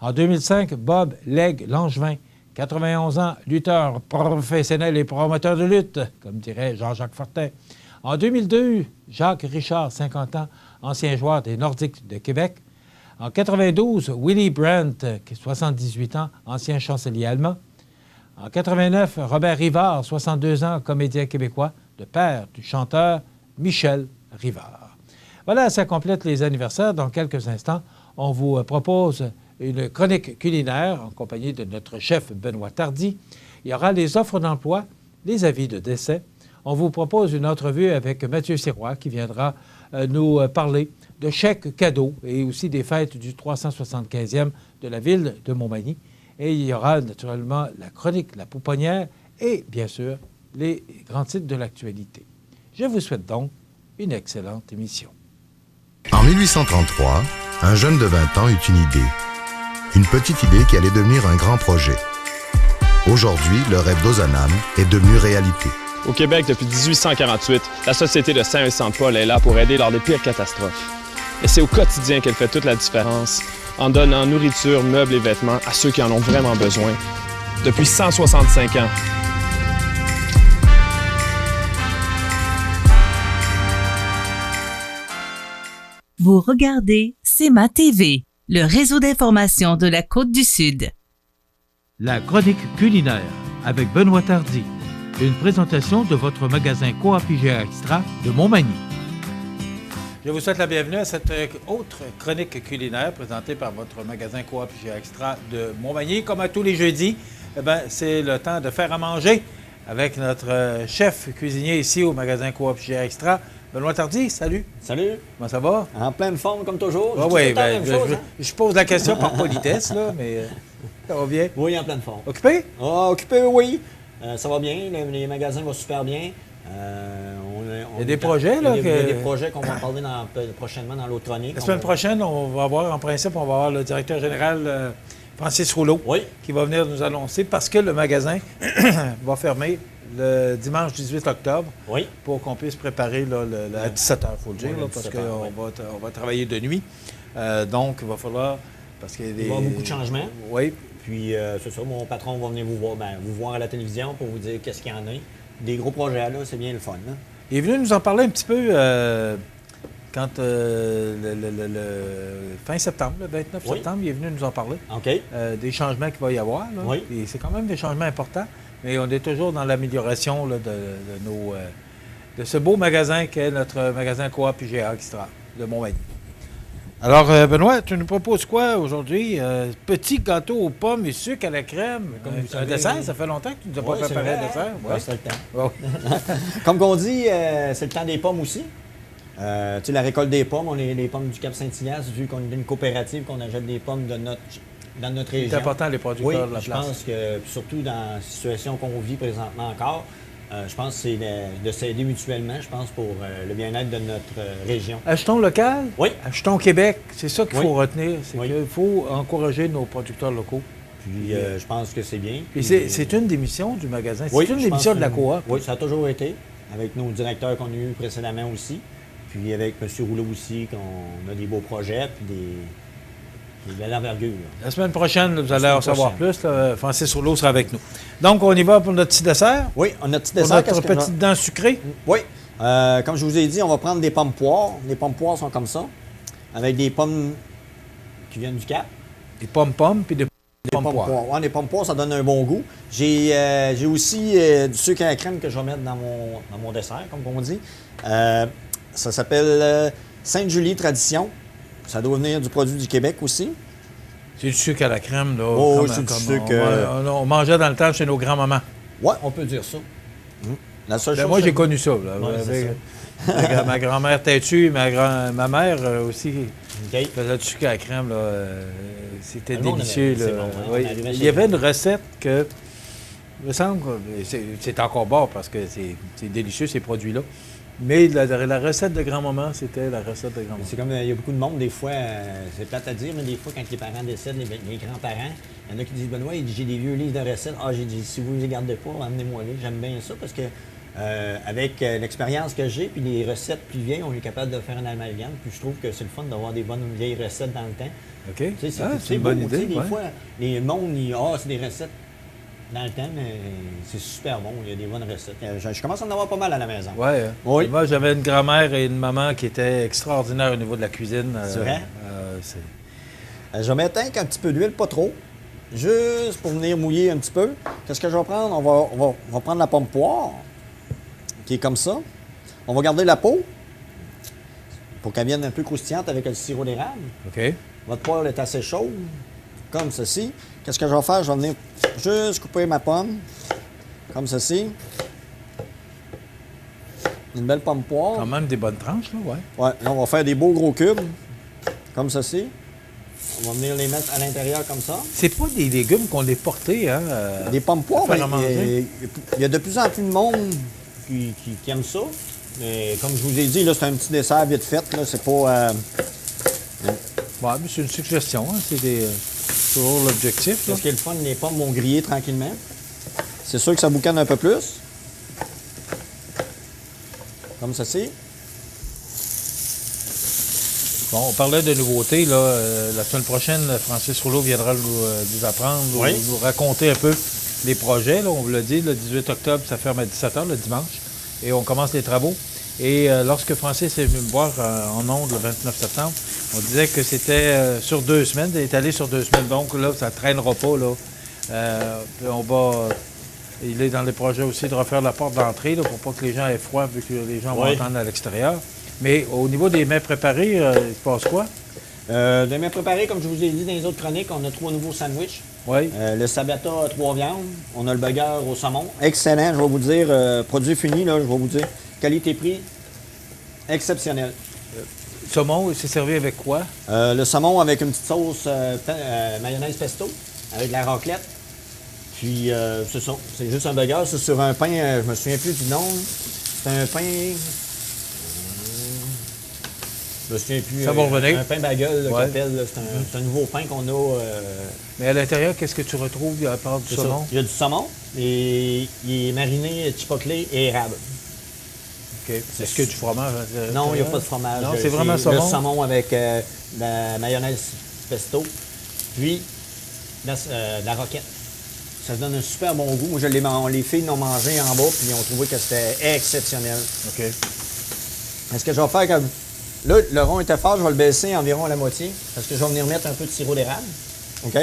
En 2005, Bob Legge-Langevin, 91 ans, lutteur professionnel et promoteur de lutte, comme dirait Jean-Jacques Fortin. En 2002, Jacques Richard, 50 ans, ancien joueur des Nordiques de Québec. En 92, Willy Brandt, qui a 78 ans, ancien chancelier allemand. En 89, Robert Rivard, 62 ans, comédien québécois, le père du chanteur Michel Rivard. Voilà, ça complète les anniversaires. Dans quelques instants, on vous propose une chronique culinaire en compagnie de notre chef Benoît Tardy. Il y aura les offres d'emploi, les avis de décès. On vous propose une entrevue avec Mathieu Sirois qui viendra nous parler de chèques cadeaux et aussi des fêtes du 375e de la ville de Montmagny. Et il y aura naturellement la chronique La Pouponnière et, bien sûr, les grands titres de l'actualité. Je vous souhaite donc une excellente émission. En 1833, un jeune de 20 ans eut une idée. Une petite idée qui allait devenir un grand projet. Aujourd'hui, le rêve d'Ozanam est devenu réalité. Au Québec, depuis 1848, la Société de Saint-Vincent-de-Paul est là pour aider lors des pires catastrophes. Et c'est au quotidien qu'elle fait toute la différence, en donnant nourriture, meubles et vêtements à ceux qui en ont vraiment besoin. Depuis 165 ans. Vous regardez CEMA TV, le réseau d'information de la Côte-du-Sud. La chronique culinaire avec Benoît Tardy. Une présentation de votre magasin Coop IGA Extra de Montmagny. Je vous souhaite la bienvenue à cette autre chronique culinaire présentée par votre magasin Coop IGA Extra de Montmagny. Comme à tous les jeudis, c'est le temps de faire à manger avec notre chef cuisinier ici au magasin Coop IGA Extra. Benoît Tardy, salut. Salut. Comment ça va? En pleine forme, comme toujours. Oui, je pose la question par politesse, là, mais ça va bien? Oui, en pleine forme. Occupé? Ah, occupé, oui. Ça va bien. Les magasins vont super bien. Il y a des projets, là? Il y a des projets qu'on va parler prochainement dans l'autre chronique. La semaine prochaine, on va avoir, en principe, on va avoir le directeur général Francis Rouleau qui va venir nous annoncer parce que le magasin va fermer le dimanche 18 octobre pour qu'on puisse préparer à 17 h, il faut le dire, parce qu'on va travailler de nuit. Donc, il va falloir... Parce qu'il y a avoir beaucoup de changements. Oui. Puis, c'est ça, mon patron va venir vous voir à la télévision pour vous dire qu'est-ce qu'il y en a. Des gros projets, là, c'est bien le fun. Là. Il est venu nous en parler un petit peu quand le fin septembre, le 29 septembre, il est venu nous en parler. OK. Des changements qu'il va y avoir. Là. Oui. Et c'est quand même des changements importants, mais on est toujours dans l'amélioration de ce beau magasin qu'est notre magasin Coop IGA Extra de Montmagny. Alors, Benoît, tu nous proposes quoi aujourd'hui? Petit gâteau aux pommes et sucre à la crème. Comme un dessert, ça fait longtemps que tu ne nous as pas préparé un dessert. Oui, c'est le temps. Comme on dit, c'est le temps des pommes aussi. Tu sais, la récolte des pommes, on est les pommes du Cap-Saint-Ignace, vu qu'on est une coopérative, qu'on achète des pommes dans notre région. C'est important, les producteurs de la place. Je pense que, surtout dans la situation qu'on vit présentement encore, je pense que c'est de s'aider mutuellement, je pense, pour le bien-être de notre région. Achetons local, achetons Québec. C'est ça qu'il faut retenir. C'est qu'il faut encourager nos producteurs locaux. Puis je pense que c'est bien. Puis c'est une des missions du magasin. C'est une des missions de la coop. Oui, ça a toujours été. Avec nos directeurs qu'on a eus précédemment aussi. Puis avec M. Rouleau aussi, qu'on a des beaux projets, puis de l'envergure. La semaine prochaine, vous allez en savoir plus. Francis Rouleau sera avec nous. Donc, on y va pour notre petit dessert? Oui, on a notre petit dessert. Pour notre petite dent sucrée? Oui. Comme je vous ai dit, on va prendre des pommes poires. Les pommes poires sont comme ça, avec des pommes qui viennent du Cap. Des pommes-pommes, puis des pommes poires. Oui, des pommes poires, ça donne un bon goût. J'ai aussi du sucre à la crème que je vais mettre dans mon dessert, comme on dit. Ça s'appelle Sainte-Julie Tradition. Ça doit venir du produit du Québec aussi. C'est du sucre à la crème, là. Oh, c'est du sucre. On mangeait dans le temps chez nos grands-mamans. Oui, on peut dire ça. La seule chose, moi, j'ai connu ça. Là, ma grand-mère têtue et ma mère aussi faisait du sucre à la crème. C'était délicieux. Il y avait une recette que... Il me semble que c'est encore bon parce que c'est délicieux, ces produits-là. Mais la recette de grand-maman, c'était la recette de grand-maman. C'est comme, il y a beaucoup de monde, des fois, c'est plate à dire, mais des fois, quand les parents décèdent, les grands-parents, il y en a qui disent, Benoît, j'ai des vieux livres de recettes. Ah, j'ai dit, si vous ne les gardez pas, amenez-moi-les. J'aime bien ça parce que, avec l'expérience que j'ai, puis les recettes plus vieilles, on est capable de faire un amalgame. Puis je trouve que c'est le fun d'avoir des bonnes vieilles recettes dans le temps. OK. C'est une bonne idée. Des fois, les mondes, c'est des recettes dans le temps, mais c'est super bon. Il y a des bonnes recettes. Je commence à en avoir pas mal à la maison. Ouais. Oui. Moi, j'avais une grand-mère et une maman qui étaient extraordinaires au niveau de la cuisine. C'est vrai? C'est- Je vais mettre un petit peu d'huile, pas trop. Juste pour venir mouiller un petit peu. Qu'est-ce que je vais prendre? On va prendre la pomme poire, qui est comme ça. On va garder la peau pour qu'elle vienne un peu croustillante avec le sirop d'érable. OK. Votre poire est assez chaude, comme ceci. Qu'est-ce que je vais faire? Je vais venir juste couper ma pomme, comme ceci. Une belle pomme poire. Quand même des bonnes tranches, là, ouais. Ouais, là, on va faire des beaux gros cubes, comme ceci. On va venir les mettre à l'intérieur comme ça. C'est pas des légumes qu'on les portait, hein? Des pommes poires, à faire à ben, manger. il y a de plus en plus de monde qui aime ça. Mais comme je vous ai dit, là, c'est un petit dessert vite fait. Là, c'est pas... Ouais, mais c'est une suggestion, hein? C'est toujours l'objectif, là. Ce qui est le fun, les pommes vont griller tranquillement. C'est sûr que ça boucane un peu plus. Comme ceci. Bon, on parlait de nouveautés, là. La semaine prochaine, Francis Rouleau viendra nous apprendre, nous raconter un peu les projets, là. On vous l'a dit, le 18 octobre, ça ferme à 17h, le dimanche. Et on commence les travaux. Et lorsque Francis est venu me voir en ondes le 29 septembre, on disait que c'était sur 2 semaines, étalé sur 2 semaines. Donc là, ça ne traînera pas, là. On va... Il est dans les projets aussi de refaire la porte d'entrée, là, pour pas que les gens aient froid, vu que les gens vont entendre à l'extérieur. Mais au niveau des mets préparés, il se passe quoi? Des mets préparés, comme je vous ai dit dans les autres chroniques, on a 3 nouveaux sandwichs. Oui. Le sabata à 3 viandes. On a le burger au saumon. Excellent, je vais vous dire. Produit fini, là, je vais vous dire. Qualité-prix, exceptionnel. Saumon, c'est servi avec quoi? Le saumon avec une petite sauce mayonnaise pesto, avec de la raclette. Puis, c'est ça. C'est juste un burger. C'est sur un pain, je me souviens plus du nom. C'est un pain... Je me souviens plus. Ça va revenir. Un pain bagel, qu'on appelle. Là. C'est un nouveau pain qu'on a. Mais à l'intérieur, qu'est-ce que tu retrouves à part du saumon? Il y a du saumon et il est mariné chipotle et érable. OK. Est-ce qu'il y a du fromage? Non, il n'y a pas de fromage. Non, c'est vraiment saumon? Le saumon avec la mayonnaise pesto, puis de la roquette. Ça donne un super bon goût. Moi, les filles l'ont mangé en bas, puis ils ont trouvé que c'était exceptionnel. OK. Est-ce que je vais faire comme... Là, le rond était fort, je vais le baisser environ à la moitié, parce que je vais venir mettre un peu de sirop d'érable. OK?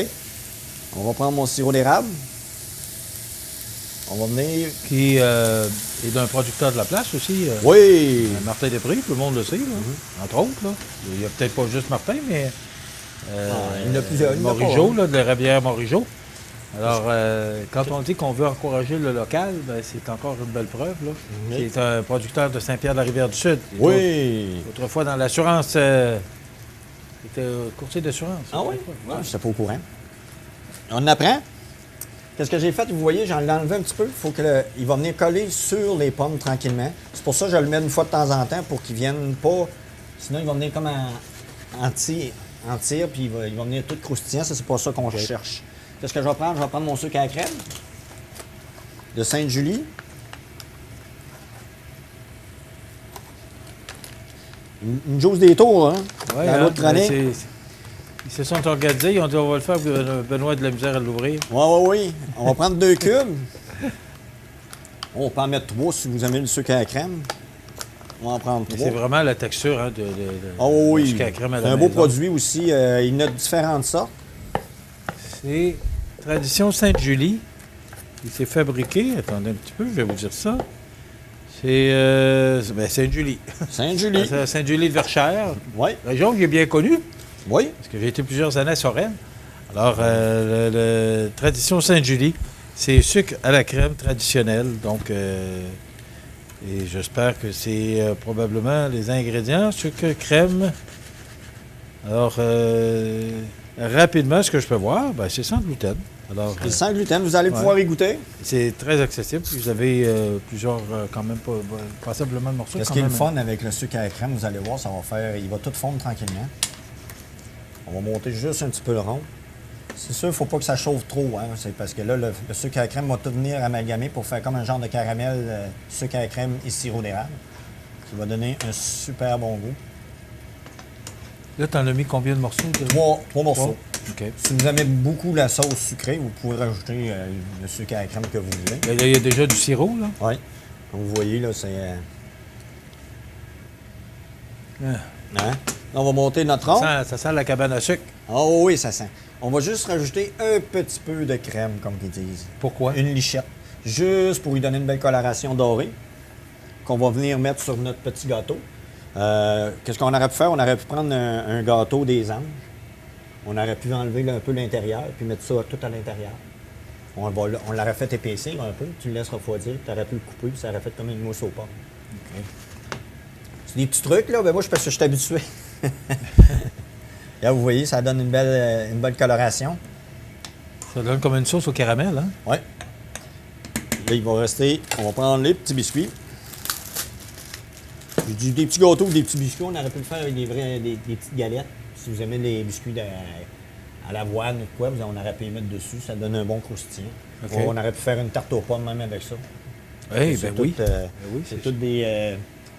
On va prendre mon sirop d'érable. On va venir... Qui est d'un producteur de la place aussi. Oui! Martin Després, tout le monde le sait, là. Entre autres. Là. Il n'y a peut-être pas juste Martin, mais... il y en a plusieurs. Morigeau, là, de la Rivière Morigeau. Alors, quand on dit qu'on veut encourager le local, ben, c'est encore une belle preuve, là. Qui est un producteur de Saint-Pierre-de-la-Rivière-du-Sud. Oui! Autrefois, dans l'assurance, il était courtier d'assurance. Ah oui? Ouais, je n'étais pas au courant. On apprend. Qu'est-ce que j'ai fait? Vous voyez, j'en ai enlevé un petit peu. Il va venir coller sur les pommes tranquillement. C'est pour ça que je le mets une fois de temps en temps pour qu'il ne vienne pas... Sinon, il va venir comme en tire, puis il va venir tout croustillant. Ça, c'est pas ça qu'on cherche. Qu'est-ce que je vais prendre? Je vais prendre mon sucre à la crème de Sainte-Julie. Une jauge des tours, hein? Ouais, dans l'autre chronique. Ils se sont organisés, ils ont dit on va le faire, Benoît a de la misère à l'ouvrir. Oui. On va prendre 2 cubes. On peut en mettre 3 si vous aimez le sucre à la crème. On va en prendre 3. C'est vraiment la texture hein, oui. sucre à la crème à la C'est un maison. beau produit aussi. Il y en a de différentes sortes. C'est Tradition Sainte-Julie. Il s'est fabriqué, attendez un petit peu, je vais vous dire ça. C'est Sainte-Julie. Sainte-Julie. Sainte-Julie de Verchères. Oui. Région que j'ai bien connue. Oui. Parce que j'ai été plusieurs années à Sorel. Alors, Tradition Sainte-Julie, c'est sucre à la crème traditionnel. Donc, et j'espère que c'est probablement les ingrédients, sucre, crème. Alors, rapidement, ce que je peux voir, ben, c'est sans gluten. Alors, c'est sans gluten, vous allez pouvoir y goûter. C'est très accessible. Vous avez plusieurs, quand même, passablement de morceaux. Qu'est-ce qui est le fun avec le sucre à la crème, vous allez voir, ça va faire, il va tout fondre tranquillement. On va monter juste un petit peu le rond. C'est sûr, il ne faut pas que ça chauffe trop, hein, c'est parce que là, le sucre à la crème va tout venir amalgamer pour faire comme un genre de caramel, sucre à la crème et sirop d'érable, qui va donner un super bon goût. Là, tu en as mis combien de morceaux? Trois morceaux. OK. Si vous aimez beaucoup la sauce sucrée, vous pouvez rajouter le sucre à la crème que vous voulez. Là, il y a déjà du sirop, là? Oui. Comme vous voyez, là, c'est... Hein? Là, on va monter notre rond. Ça sent la cabane à sucre. Oh oui, ça sent. On va juste rajouter un petit peu de crème, comme ils disent. Pourquoi? Une lichette. Juste pour lui donner une belle coloration dorée qu'on va venir mettre sur notre petit gâteau. Qu'est-ce qu'on aurait pu faire? On aurait pu prendre un gâteau des anges. On aurait pu enlever là, un peu l'intérieur puis mettre ça tout à l'intérieur. On l'aurait fait épaissir un peu. Tu le laisses refroidir. Tu aurais pu le couper puis ça aurait fait comme une mousse aux pommes. OK. C'est des petits trucs, là. Ben moi, parce que je suis habitué. Là, vous voyez, ça donne une belle coloration. Ça donne comme une sauce au caramel, hein? Oui. Là, il va rester... On va prendre les petits biscuits. J'ai dit des petits gâteaux ou des petits biscuits. On aurait pu le faire avec des petites galettes. Si vous aimez les biscuits à l'avoine ou quoi, on aurait pu les mettre dessus. Ça donne un bon croustillant. Okay. On aurait pu faire une tarte aux pommes même avec ça. Oui, bien oui. C'est tout des...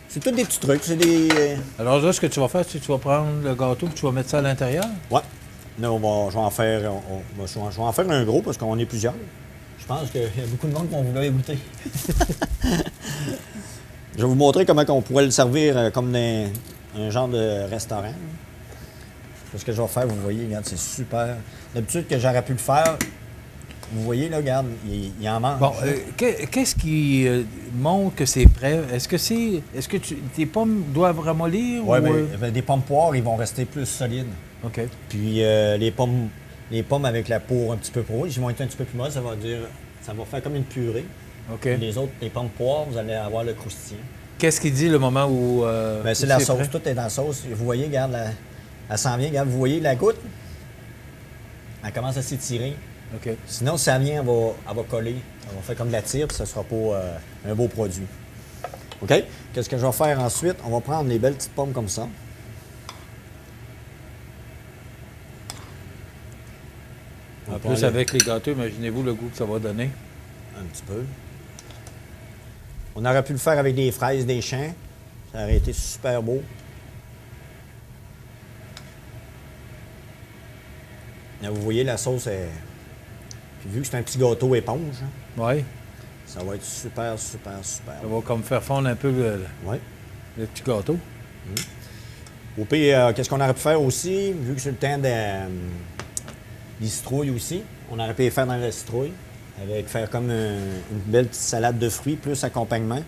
C'est tous des petits trucs, c'est des... Alors là, ce que tu vas faire, c'est que tu vas prendre le gâteau et tu vas mettre ça à l'intérieur? Oui. Là, je vais en faire un gros parce qu'on est plusieurs. Je pense qu'il y a beaucoup de monde qui vont vouloir goûter. Je vais vous montrer comment on pourrait le servir comme un genre de restaurant. C'est ce que je vais faire, vous voyez, regarde, c'est super. D'habitude que j'aurais pu le faire, vous voyez, là, regarde, il en manque. Bon, qu'est-ce qui montre que c'est prêt? Est-ce que tes pommes doivent ramollir? Oui, ou... des pommes poires, ils vont rester plus solides. OK. Puis les pommes avec la peau un petit peu rouge, ils vont être un petit peu plus molles, ça va faire comme une purée. OK. Les autres, les pommes poires, vous allez avoir le croustillant. Qu'est-ce qu'il dit le moment où... c'est la sauce, tout est dans la sauce. Vous voyez, regarde, elle s'en vient, regarde, vous voyez la goutte? Elle commence à s'étirer. OK. Sinon, si ça vient, elle va coller. Elle va faire comme de la tire, puis ça ne sera pas un beau produit. OK? Qu'est-ce que je vais faire ensuite? On va prendre les belles petites pommes comme ça. En plus, avec les gâteaux, imaginez-vous le goût que ça va donner. Un petit peu. On aurait pu le faire avec des fraises des champs. Ça aurait été super beau. Là, vous voyez, la sauce est... Puis vu que c'est un petit gâteau éponge, Oui. Ça va être super, super, super. Ça va comme faire fondre un peu le petit gâteau. Au pire, qu'est-ce qu'on aurait pu faire aussi, vu que c'est le temps des citrouilles aussi, on aurait pu les faire dans la citrouille, avec faire comme une belle petite salade de fruits, plus accompagnement.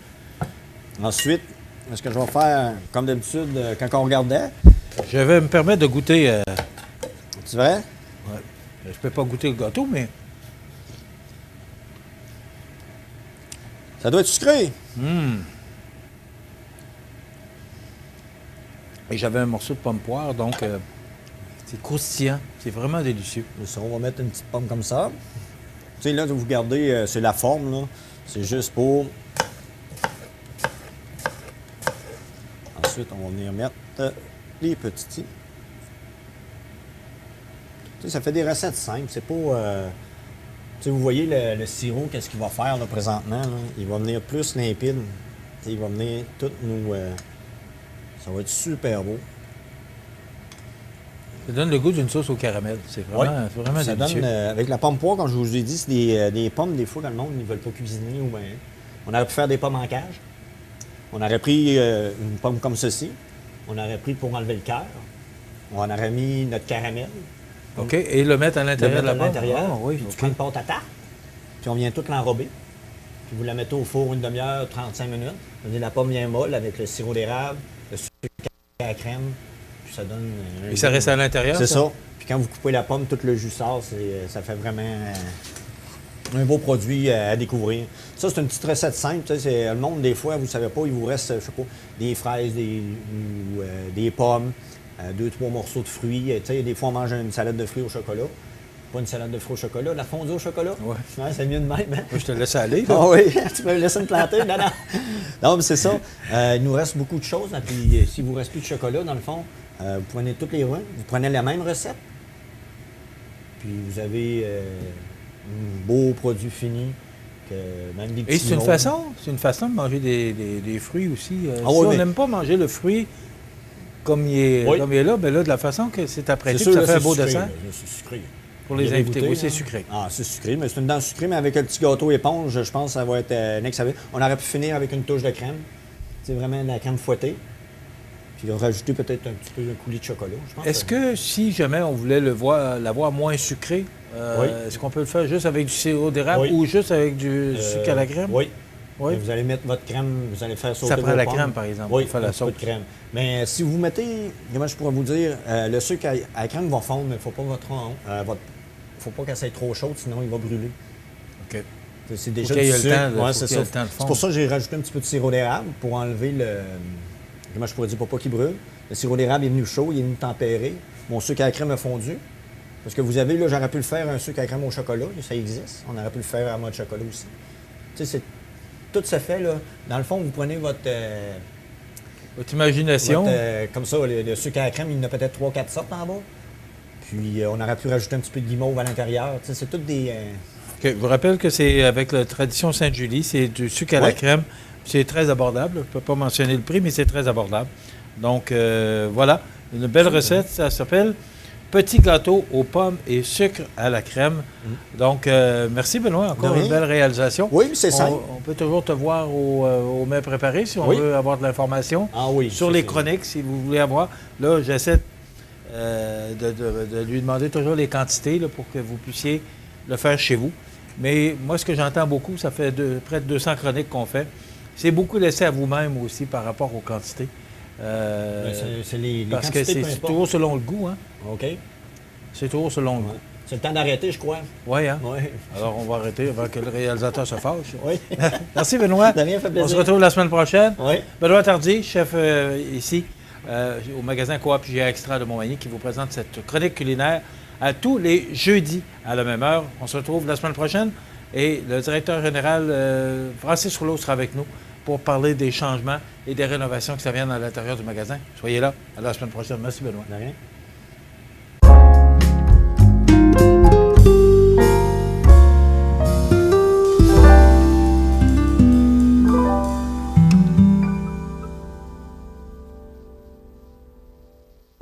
Ensuite, ce que je vais faire, comme d'habitude, quand on regardait... Je vais me permettre de goûter... C'est vrai? Oui. Je peux pas goûter le gâteau, mais... Ça doit être sucré. Et j'avais un morceau de pomme poire, donc c'est croustillant. C'est vraiment délicieux. Ça, on va mettre une petite pomme comme ça. Tu sais, là, vous regardez, c'est la forme, là. C'est juste pour... Ensuite, on va venir mettre les petits. Tu sais, ça fait des recettes simples. C'est pas... Tu sais, vous voyez le sirop, qu'est-ce qu'il va faire, là, présentement, là? Il va venir plus limpide. Tu sais, il va venir tout nous... ça va être super beau. Ça donne le goût d'une sauce au caramel. C'est vraiment, vraiment ça délicieux. Donne, avec la pomme poire, comme je vous ai dit, c'est des pommes, des fois, quand le monde ne veulent pas cuisiner. Ou bien, on aurait pu faire des pommes en cage. On aurait pris une pomme comme ceci. On aurait pris pour enlever le cœur. On aurait mis notre caramel. OK. Et le mettre à l'intérieur de la pomme? Ah, oui, tu prends une pâte à tarte, puis on vient tout l'enrober. Puis vous la mettez au four une demi-heure, 35 minutes. La pomme vient molle avec le sirop d'érable, le sucre à la crème. Puis ça donne... Et ça reste à l'intérieur? C'est ça. Puis quand vous coupez la pomme, tout le jus sort. Ça fait vraiment un beau produit à découvrir. Ça, c'est une petite recette simple. Le monde, des fois, vous ne savez pas, il vous reste, je sais pas, des fraises, des pommes, 2-3 morceaux de fruits. Des fois, on mange une salade de fruits au chocolat. Pas une salade de fruits au chocolat, la fondue au chocolat. Oui. Ouais, c'est mieux de même. Hein? Je te laisse aller. Là. Ah oui, tu peux me laisser me planter. Non, non. Non, mais c'est ça. Il nous reste beaucoup de choses. Hein, puis s'il ne vous reste plus de chocolat, dans le fond, vous prenez toutes les rues, vous prenez la même recette. Puis vous avez un beau produit fini. Que même des petits Et c'est une façon de manger des fruits aussi. Ah, si oui, on mais... n'aime pas manger le fruit comme il est là, ben là, de la façon que c'est apprêté, sûr, ça là, fait un c'est beau sucré, dessin. là, c'est sucré. Pour les invités, goûté, oui, c'est hein? sucré. Ah, c'est sucré, mais c'est une dent sucrée, mais avec un petit gâteau éponge, je pense que ça va être next. On aurait pu finir avec une touche de crème. C'est vraiment de la crème fouettée. Puis rajouter peut-être un petit peu de coulis de chocolat, je pense. Est-ce que si jamais on voulait l'avoir moins sucré, est-ce qu'on peut le faire juste avec du sirop d'érable ou juste avec du sucre à la crème? Oui. Vous allez mettre votre crème, vous allez faire sauter ça prend vos la pommes. crème, par exemple, Oui, pour faire la sauce. de crème. Mais si vous mettez, comment je pourrais vous dire, le sucre à la crème va fondre, mais il ne faut pas faut pas qu'elle soit trop chaude, sinon il va brûler. OK. C'est déjà du sucre. Ouais, c'est ça. C'est pour ça que j'ai rajouté un petit peu de sirop d'érable pour enlever le... Comment je pourrais dire, pour pas qu'il brûle. Le sirop d'érable est venu chaud, il est venu tempéré. Mon sucre à la crème a fondu. Parce que vous avez, là, j'aurais pu le faire un sucre à la crème au chocolat, ça existe. On aurait pu le faire à mode chocolat aussi. Tu sais, tout se fait, là. Dans le fond, vous prenez votre imagination. Comme ça, le sucre à la crème, il y en a peut-être 3-4 sortes en bas. Puis on aurait pu rajouter un petit peu de guimauve à l'intérieur. Tu sais, c'est toutes des... Okay. Je vous rappelle que c'est avec la tradition Sainte-Julie, c'est du sucre à la crème. C'est très abordable. Je ne peux pas mentionner le prix, mais c'est très abordable. Donc, voilà, une belle recette. Ça s'appelle Petit gâteau aux pommes et sucre à la crème. Donc, merci Benoît. Encore une belle réalisation. Oui, c'est ça. On peut toujours te voir au mets préparé si on veut avoir de l'information. Sur les chroniques, si vous voulez avoir. Là, j'essaie de lui demander toujours les quantités là, pour que vous puissiez le faire chez vous. Mais moi, ce que j'entends beaucoup, ça fait près de 200 chroniques qu'on fait. C'est beaucoup laissé à vous-même aussi par rapport aux quantités. C'est les parce que c'est toujours selon le goût. Hein? OK. C'est toujours selon le goût. C'est le temps d'arrêter, je crois. Oui, hein? Oui. Alors, on va arrêter avant que le réalisateur se fâche. Oui. Merci, Benoît. De rien, fait plaisir. On se retrouve la semaine prochaine. Oui. Benoît Tardy, chef ici au magasin Coop GA Extra de Montmagny, qui vous présente cette chronique culinaire à tous les jeudis à la même heure. On se retrouve la semaine prochaine et le directeur général Francis Rouleau sera avec nous pour parler des changements et des rénovations qui s'en viennent à l'intérieur du magasin. Soyez là. À la semaine prochaine. Merci, Benoît. De rien.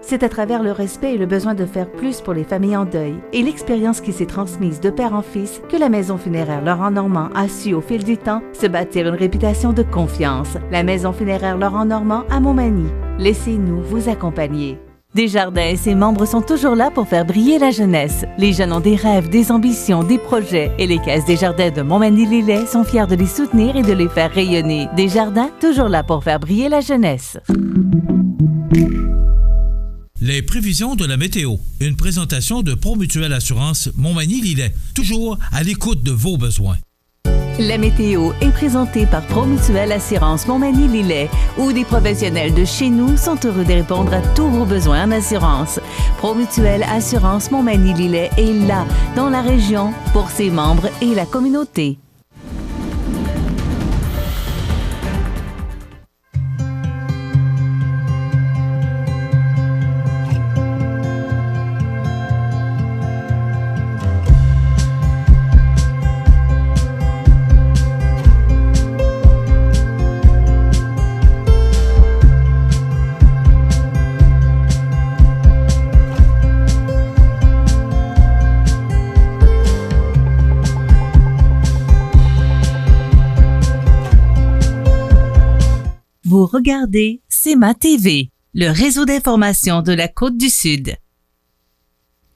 C'est à travers le respect et le besoin de faire plus pour les familles en deuil et l'expérience qui s'est transmise de père en fils que la Maison funéraire Laurent Normand a su au fil du temps se bâtir une réputation de confiance. La Maison funéraire Laurent Normand à Montmagny. Laissez-nous vous accompagner. Desjardins et ses membres sont toujours là pour faire briller la jeunesse. Les jeunes ont des rêves, des ambitions, des projets et les caisses Desjardins de Montmagny-Lillet sont fiers de les soutenir et de les faire rayonner. Desjardins, toujours là pour faire briller la jeunesse. Les prévisions de la météo. Une présentation de Promutuelle Assurance Montmagny-Lillet. Toujours à l'écoute de vos besoins. La météo est présentée par Promutuelle Assurance Montmagny-Lillet, où des professionnels de chez nous sont heureux de répondre à tous vos besoins en assurance. Promutuelle Assurance Montmagny-Lillet est là, dans la région, pour ses membres et la communauté. Vous regardez CEMA TV, le réseau d'information de la Côte-du-Sud.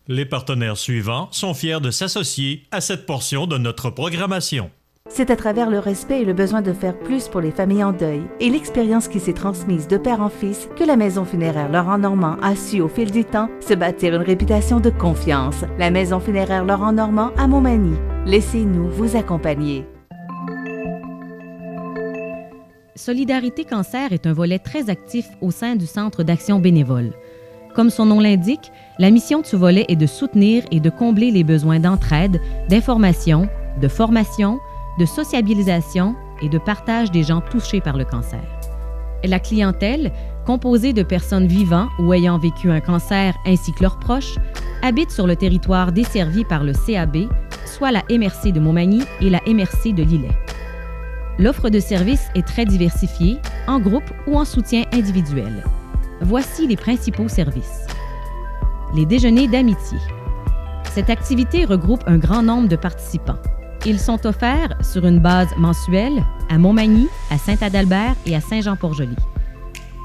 Les partenaires suivants sont fiers de s'associer à cette portion de notre programmation. C'est à travers le respect et le besoin de faire plus pour les familles en deuil et l'expérience qui s'est transmise de père en fils que la Maison funéraire Laurent Normand a su au fil du temps se bâtir une réputation de confiance. La Maison funéraire Laurent Normand à Montmagny. Laissez-nous vous accompagner. Solidarité Cancer est un volet très actif au sein du Centre d'action bénévole. Comme son nom l'indique, la mission de ce volet est de soutenir et de combler les besoins d'entraide, d'information, de formation, de sociabilisation et de partage des gens touchés par le cancer. La clientèle, composée de personnes vivant ou ayant vécu un cancer ainsi que leurs proches, habite sur le territoire desservi par le CAB, soit la MRC de Montmagny et la MRC de Lillet. L'offre de services est très diversifiée, en groupe ou en soutien individuel. voici les principaux services. Les déjeuners d'amitié. Cette activité regroupe un grand nombre de participants. Ils sont offerts sur une base mensuelle à Montmagny, à Saint-Adalbert et à Saint-Jean-Port-Joli.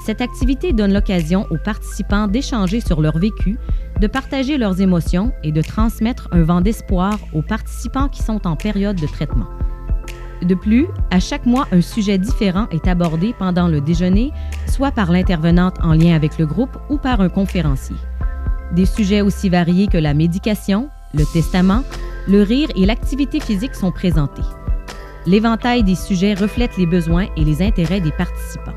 Cette activité donne l'occasion aux participants d'échanger sur leur vécu, de partager leurs émotions et de transmettre un vent d'espoir aux participants qui sont en période de traitement. De plus, à chaque mois, un sujet différent est abordé pendant le déjeuner, soit par l'intervenante en lien avec le groupe ou par un conférencier. Des sujets aussi variés que la médication, le testament, le rire et l'activité physique sont présentés. L'éventail des sujets reflète les besoins et les intérêts des participants.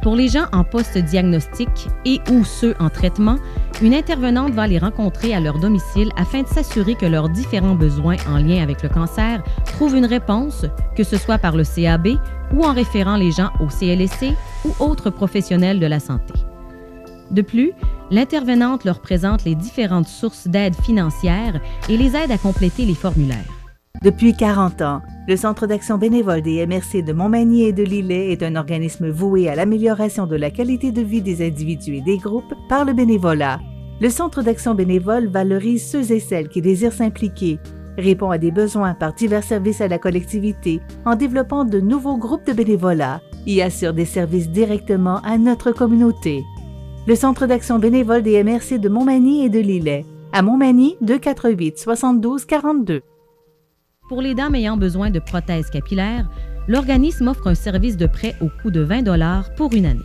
Pour les gens en post-diagnostic et ou ceux en traitement, une intervenante va les rencontrer à leur domicile afin de s'assurer que leurs différents besoins en lien avec le cancer trouvent une réponse, que ce soit par le CAB ou en référant les gens au CLSC ou autres professionnels de la santé. De plus, l'intervenante leur présente les différentes sources d'aide financière et les aide à compléter les formulaires. Depuis 40 ans, le Centre d'action bénévole des MRC de Montmagny et de Lillet est un organisme voué à l'amélioration de la qualité de vie des individus et des groupes par le bénévolat. Le Centre d'action bénévole valorise ceux et celles qui désirent s'impliquer, répond à des besoins par divers services à la collectivité en développant de nouveaux groupes de bénévolat et assure des services directement à notre communauté. Le Centre d'action bénévole des MRC de Montmagny et de Lillet, à Montmagny 248 72 42. Pour les dames ayant besoin de prothèses capillaires, l'organisme offre un service de prêt au coût de 20 $ pour une année.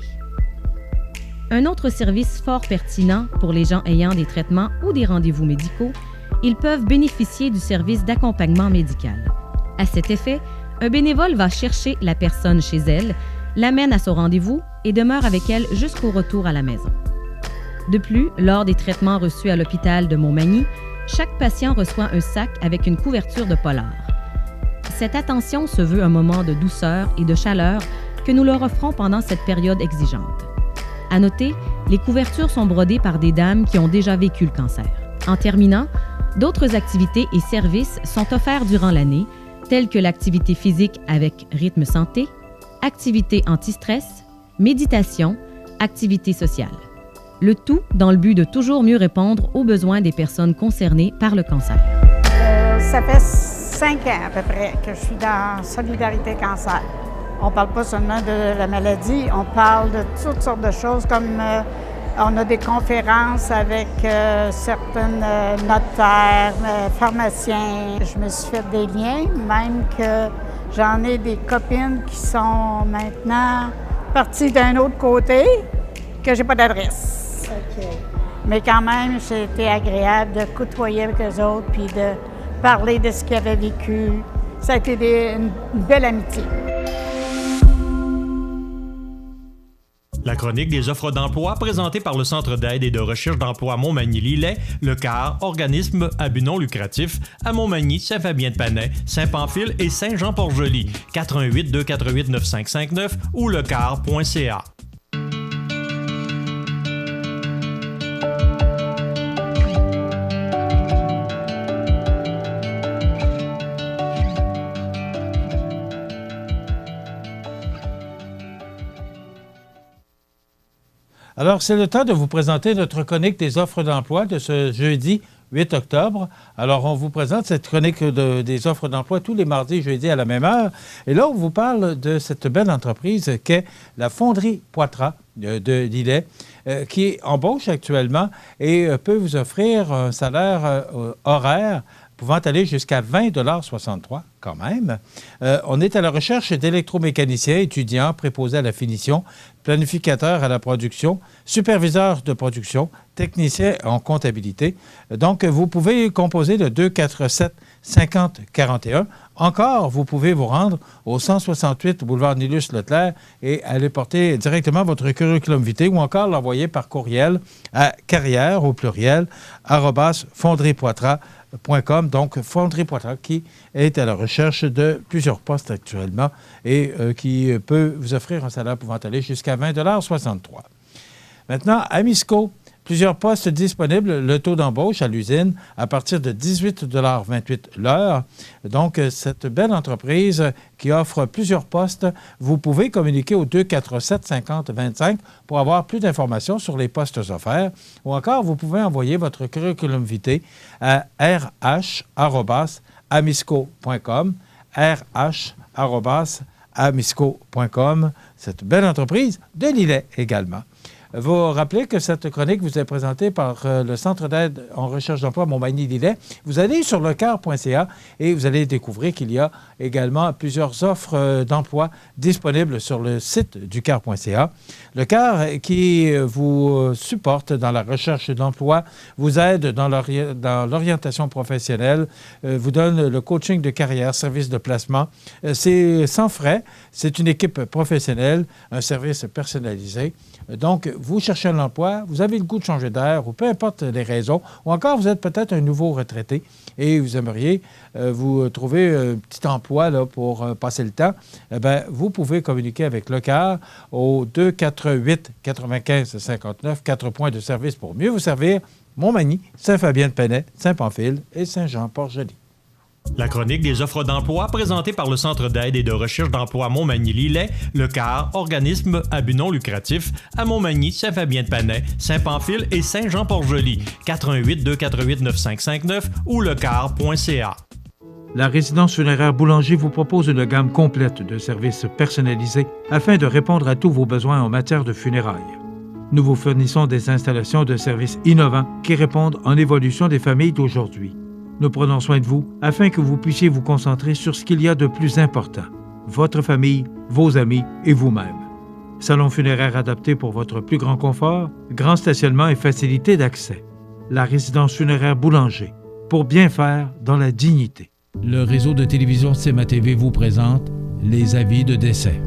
Un autre service fort pertinent pour les gens ayant des traitements ou des rendez-vous médicaux, ils peuvent bénéficier du service d'accompagnement médical. À cet effet, un bénévole va chercher la personne chez elle, l'amène à son rendez-vous et demeure avec elle jusqu'au retour à la maison. De plus, lors des traitements reçus à l'hôpital de Montmagny, chaque patient reçoit un sac avec une couverture de polar. Cette attention se veut un moment de douceur et de chaleur que nous leur offrons pendant cette période exigeante. À noter, les couvertures sont brodées par des dames qui ont déjà vécu le cancer. En terminant, d'autres activités et services sont offerts durant l'année, tels que l'activité physique avec rythme santé, activité anti-stress, méditation, activité sociale. Le tout dans le but de toujours mieux répondre aux besoins des personnes concernées par le cancer. Ça fait 5 ans à peu près que je suis dans Solidarité Cancer. On ne parle pas seulement de la maladie, on parle de toutes sortes de choses comme on a des conférences avec certaines notaires, pharmaciens. Je me suis fait des liens, même que j'en ai des copines qui sont maintenant parties d'un autre côté, que j'ai pas d'adresse. Okay. Mais quand même, c'était agréable de côtoyer avec eux autres puis de parler de ce qu'ils avaient vécu. Ça a été une belle amitié. La chronique des offres d'emploi présentée par le Centre d'aide et de recherche d'emploi Montmagny-Lillet, le CAR, organisme à but non lucratif, à Montmagny, Saint-Fabien-de-Panay, Saint-Pamphile et Saint-Jean-Port-Joli, 418 248 9559 ou lecar.ca. Alors, c'est le temps de vous présenter notre chronique des offres d'emploi de ce jeudi 8 octobre. Alors, on vous présente cette chronique des offres d'emploi tous les mardis et jeudis à la même heure. Et là, on vous parle de cette belle entreprise qu'est la Fonderie Poitras de Lillet, qui embauche actuellement et peut vous offrir un salaire horaire pouvant aller jusqu'à 20,63 $ quand même. On est à la recherche d'électromécaniciens, étudiants, préposés à la finition, planificateurs à la production, superviseurs de production, techniciens en comptabilité. Donc, vous pouvez composer le 247-5041. Encore, vous pouvez vous rendre au 168 boulevard Nilus-Leclerc et aller porter directement votre curriculum vitae ou encore l'envoyer par courriel à carrière, au pluriel, @fondriepoitras.com. Donc, Fonderie Poitras qui est à la recherche de plusieurs postes actuellement et qui peut vous offrir un salaire pouvant aller jusqu'à 20,63 $. Maintenant, Amisco Plusieurs postes disponibles, le taux d'embauche à l'usine à partir de 18,28 $ l'heure. Donc, cette belle entreprise qui offre plusieurs postes, vous pouvez communiquer au 247-50-25 pour avoir plus d'informations sur les postes offerts. Ou encore, vous pouvez envoyer votre curriculum vitae à rh@amisco.com, rh@amisco.com, cette belle entreprise de Lillet également. Vous rappelez que cette chronique vous est présentée par le Centre d'aide en recherche d'emploi Montmagny-Lillet. Vous allez sur lecar.ca et vous allez découvrir qu'il y a également plusieurs offres d'emploi disponibles sur le site du car.ca. Le car qui vous supporte dans la recherche d'emploi, vous aide dans l'orientation professionnelle, vous donne le coaching de carrière, service de placement. C'est sans frais, c'est une équipe professionnelle, un service personnalisé. Donc, vous cherchez un emploi, vous avez le goût de changer d'air ou peu importe les raisons, ou encore vous êtes peut-être un nouveau retraité et vous aimeriez vous trouver un petit emploi là, pour passer le temps, eh bien, vous pouvez communiquer avec le CAR au 248-95-59, 4 points de service pour mieux vous servir, Montmagny, Saint-Fabien-de-Penay, Saint-Pamphile et Saint-Jean-Port-Joli. La chronique des offres d'emploi présentée par le Centre d'aide et de recherche d'emploi Montmagny-Lillet, le CAR, organisme à but non lucratif, à Montmagny, Saint-Fabien-de-Penay, Saint-Pamphile et Saint-Jean-Port-Joli, 418-248-9559 ou lecar.ca. La résidence funéraire Boulanger vous propose une gamme complète de services personnalisés afin de répondre à tous vos besoins en matière de funérailles. Nous vous fournissons des installations de services innovants qui répondent en évolution des familles d'aujourd'hui. Nous prenons soin de vous afin que vous puissiez vous concentrer sur ce qu'il y a de plus important, votre famille, vos amis et vous-même. Salon funéraire adapté pour votre plus grand confort, grand stationnement et facilité d'accès. La résidence funéraire Boulanger, pour bien faire dans la dignité. Le réseau de télévision CMA-TV vous présente les avis de décès.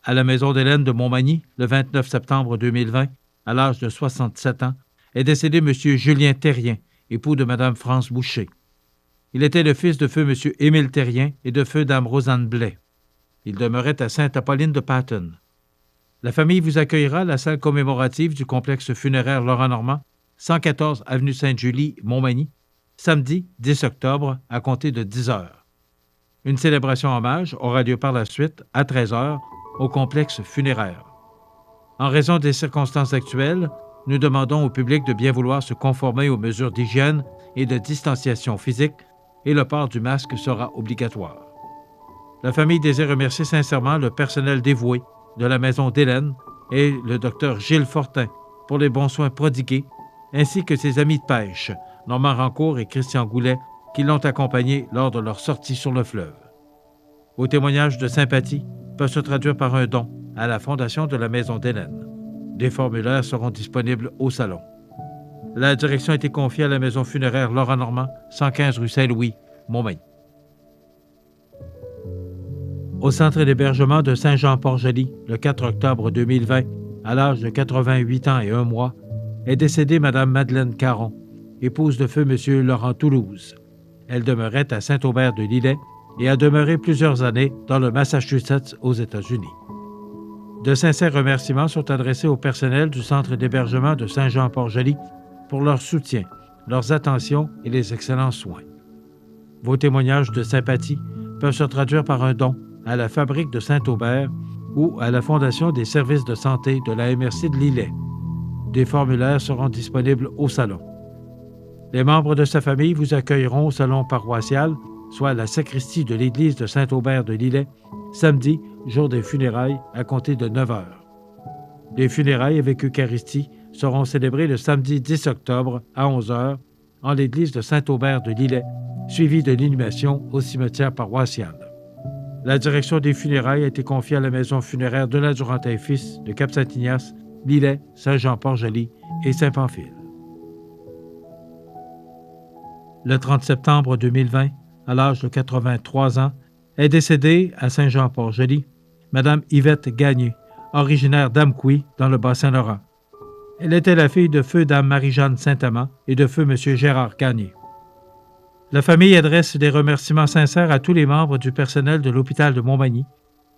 À la maison d'Hélène de Montmagny, le 29 septembre 2020, à l'âge de 67 ans, est décédé M. Julien Terrien, époux de Mme France Boucher. Il était le fils de feu M. Émile Terrien et de feu Dame Rosanne Blais. Il demeurait à Sainte-Apolline-de-Patton. La famille vous accueillera à la salle commémorative du complexe funéraire Laurent-Normand, 114 avenue Sainte-Julie, Montmagny, samedi 10 octobre à compter de 10 h. Une célébration hommage aura lieu par la suite à 13 h au complexe funéraire. En raison des circonstances actuelles, nous demandons au public de bien vouloir se conformer aux mesures d'hygiène et de distanciation physique et le port du masque sera obligatoire. La famille désire remercier sincèrement le personnel dévoué de la maison d'Hélène et le docteur Gilles Fortin pour les bons soins prodigués, ainsi que ses amis de pêche, Normand Rancourt et Christian Goulet, qui l'ont accompagné lors de leur sortie sur le fleuve. Vos témoignages de sympathie peuvent se traduire par un don à la Fondation de la maison d'Hélène. Des formulaires seront disponibles au salon. La direction a été confiée à la maison funéraire Laurent-Normand, 115 rue Saint-Louis, Montmagny. Au centre d'hébergement de Saint-Jean-Port-Joli, le 4 octobre 2020, à l'âge de 88 ans et 1 mois, est décédée Mme Madeleine Caron, épouse de feu M. Laurent Toulouse. Elle demeurait à Saint-Aubert-de-Lillet et a demeuré plusieurs années dans le Massachusetts aux États-Unis. De sincères remerciements sont adressés au personnel du centre d'hébergement de Saint-Jean-Port-Joli pour leur soutien, leurs attentions et les excellents soins. Vos témoignages de sympathie peuvent se traduire par un don à la Fabrique de Saint-Aubert ou à la Fondation des services de santé de la MRC de Lillet. Des formulaires seront disponibles au salon. Les membres de sa famille vous accueilleront au salon paroissial, soit à la sacristie de l'église de Saint-Aubert-de-Lillet, samedi, jour des funérailles, à compter de 9 h. Les funérailles avec Eucharistie seront célébrées le samedi 10 octobre à 11 h en l'église de Saint-Aubert-de-Lillet, suivies de l'inhumation au cimetière paroissial. La direction des funérailles a été confiée à la maison funéraire de la Durantin-Fils de Cap-Saint-Ignace, Lillet, Saint-Jean-Port-Joli et Saint-Pamphile. Le 30 septembre 2020, à l'âge de 83 ans, est décédée à Saint-Jean-Port-Joli Mme Yvette Gagné, originaire d'Amqui, dans le Bas-Saint-Laurent. Elle était la fille de feu Dame Marie-Jeanne Saint-Amand et de feu M. Gérard Gagné. La famille adresse des remerciements sincères à tous les membres du personnel de l'hôpital de Montmagny,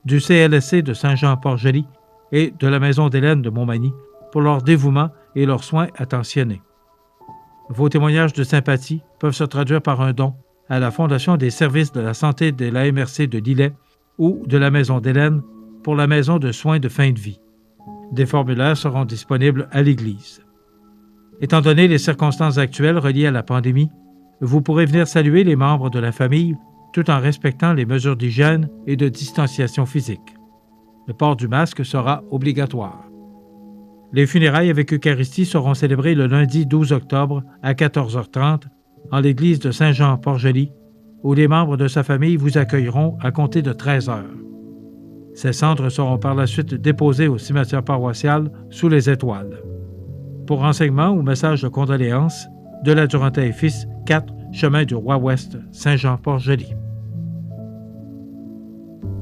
du CLSC de Saint-Jean-Port-Joli et de la maison d'Hélène de Montmagny pour leur dévouement et leurs soins attentionnés. Vos témoignages de sympathie peuvent se traduire par un don à la Fondation des services de la santé de la MRC de Lillet ou de la Maison d'Hélène pour la Maison de soins de fin de vie. Des formulaires seront disponibles à l'Église. Étant donné les circonstances actuelles reliées à la pandémie, vous pourrez venir saluer les membres de la famille tout en respectant les mesures d'hygiène et de distanciation physique. Le port du masque sera obligatoire. Les funérailles avec Eucharistie seront célébrées le lundi 12 octobre à 14h30 en l'église de Saint-Jean-Port-Joli, où les membres de sa famille vous accueilleront à compter de 13h. Ces cendres seront par la suite déposées au cimetière paroissial sous les étoiles. Pour renseignements ou messages de condoléances, de la Durantin et Fils, 4, chemin du Roi-Ouest, Saint-Jean-Port-Joli.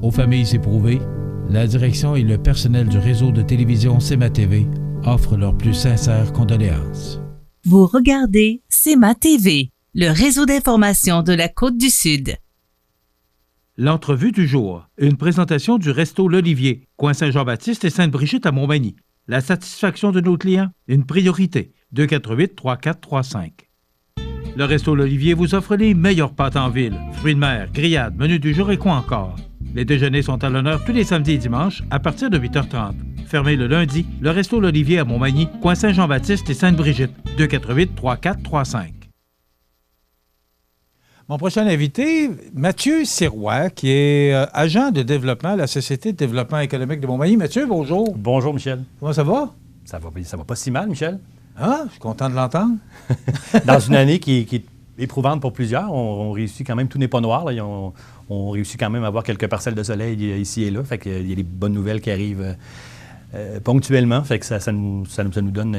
Aux familles éprouvées, la direction et le personnel du réseau de télévision CEMA TV offrent leurs plus sincères condoléances. Vous regardez CEMA TV, le réseau d'information de la Côte-du-Sud. L'entrevue du jour, une présentation du Resto L'Olivier, coin Saint-Jean-Baptiste et Sainte-Brigitte à Montmagny. La satisfaction de nos clients, une priorité. 248-3435. Le Resto L'Olivier vous offre les meilleures pâtes en ville, fruits de mer, grillades, menus du jour et quoi encore. Les déjeuners sont à l'honneur tous les samedis et dimanches à partir de 8h30. Fermé le lundi, le Resto L'Olivier à Montmagny, coin Saint-Jean-Baptiste et Sainte-Brigitte. 248-3435. Mon prochain invité, Mathieu Sirois, qui est agent de développement à la Société de développement économique de Montmagny. Mathieu, bonjour. Bonjour, Michel. Comment ça va? Ça va pas si mal, Michel. Ah, je suis content de l'entendre. Dans une année qui est éprouvante pour plusieurs, on réussit quand même, tout n'est pas noir. Là. On réussit quand même à avoir quelques parcelles de soleil ici et là. Fait qu'il y a des bonnes nouvelles qui arrivent ponctuellement. Fait que ça nous donne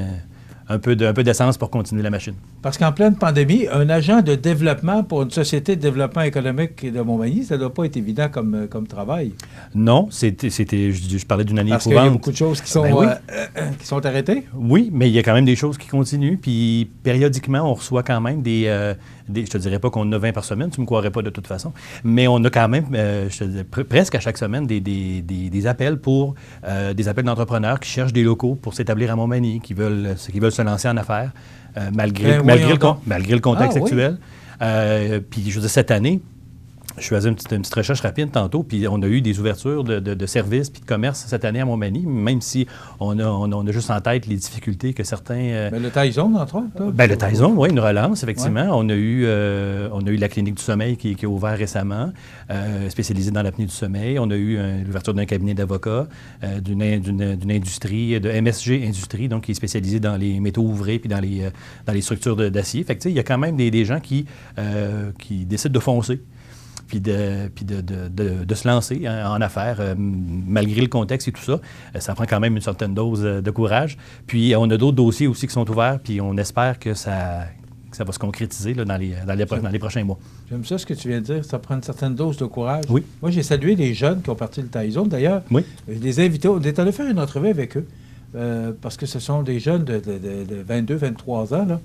un peu d'essence pour continuer la machine. Parce qu'en pleine pandémie, un agent de développement pour une société de développement économique de Montmagny, ça ne doit pas être évident comme travail. Non, je parlais d'une année Parce éprouvante. Parce qu'il y a beaucoup de choses qui sont arrêtées? Oui, mais il y a quand même des choses qui continuent. Puis périodiquement, on reçoit quand même je te dirais pas qu'on en a 20 par semaine, tu me croirais pas de toute façon, mais on a quand même, je te dirais, presque à chaque semaine, des appels pour des appels d'entrepreneurs qui cherchent des locaux pour s'établir à Montmagny, qui veulent se lancer en affaires, malgré le contexte actuel. Puis, je veux dire, cette année, je faisais une petite recherche rapide tantôt, puis on a eu des ouvertures de services puis de commerce cette année à Montmagny, même si on a juste en tête les difficultés que certains... le Taizone, entre autres. Le Taizone, oui, une relance, effectivement. Ouais. On a eu la clinique du sommeil qui a ouvert récemment, spécialisée dans l'apnée du sommeil. On a eu l'ouverture d'un cabinet d'avocats, d'une industrie, de MSG Industrie, donc qui est spécialisée dans les métaux ouvrés puis dans les structures d'acier. Fait que, tu sais, il y a quand même des gens qui décident de foncer. Puis de se lancer en affaires, malgré le contexte et tout ça. Ça prend quand même une certaine dose de courage. Puis on a d'autres dossiers aussi qui sont ouverts, puis on espère que ça va se concrétiser là, dans les prochains mois. J'aime ça ce que tu viens de dire, ça prend une certaine dose de courage. Oui. Moi, j'ai salué les jeunes qui ont parti le Taizone. D'ailleurs, oui. Je les ai invités, on est allé faire une entrevue avec eux, parce que ce sont des jeunes de 22, 23 ans, là.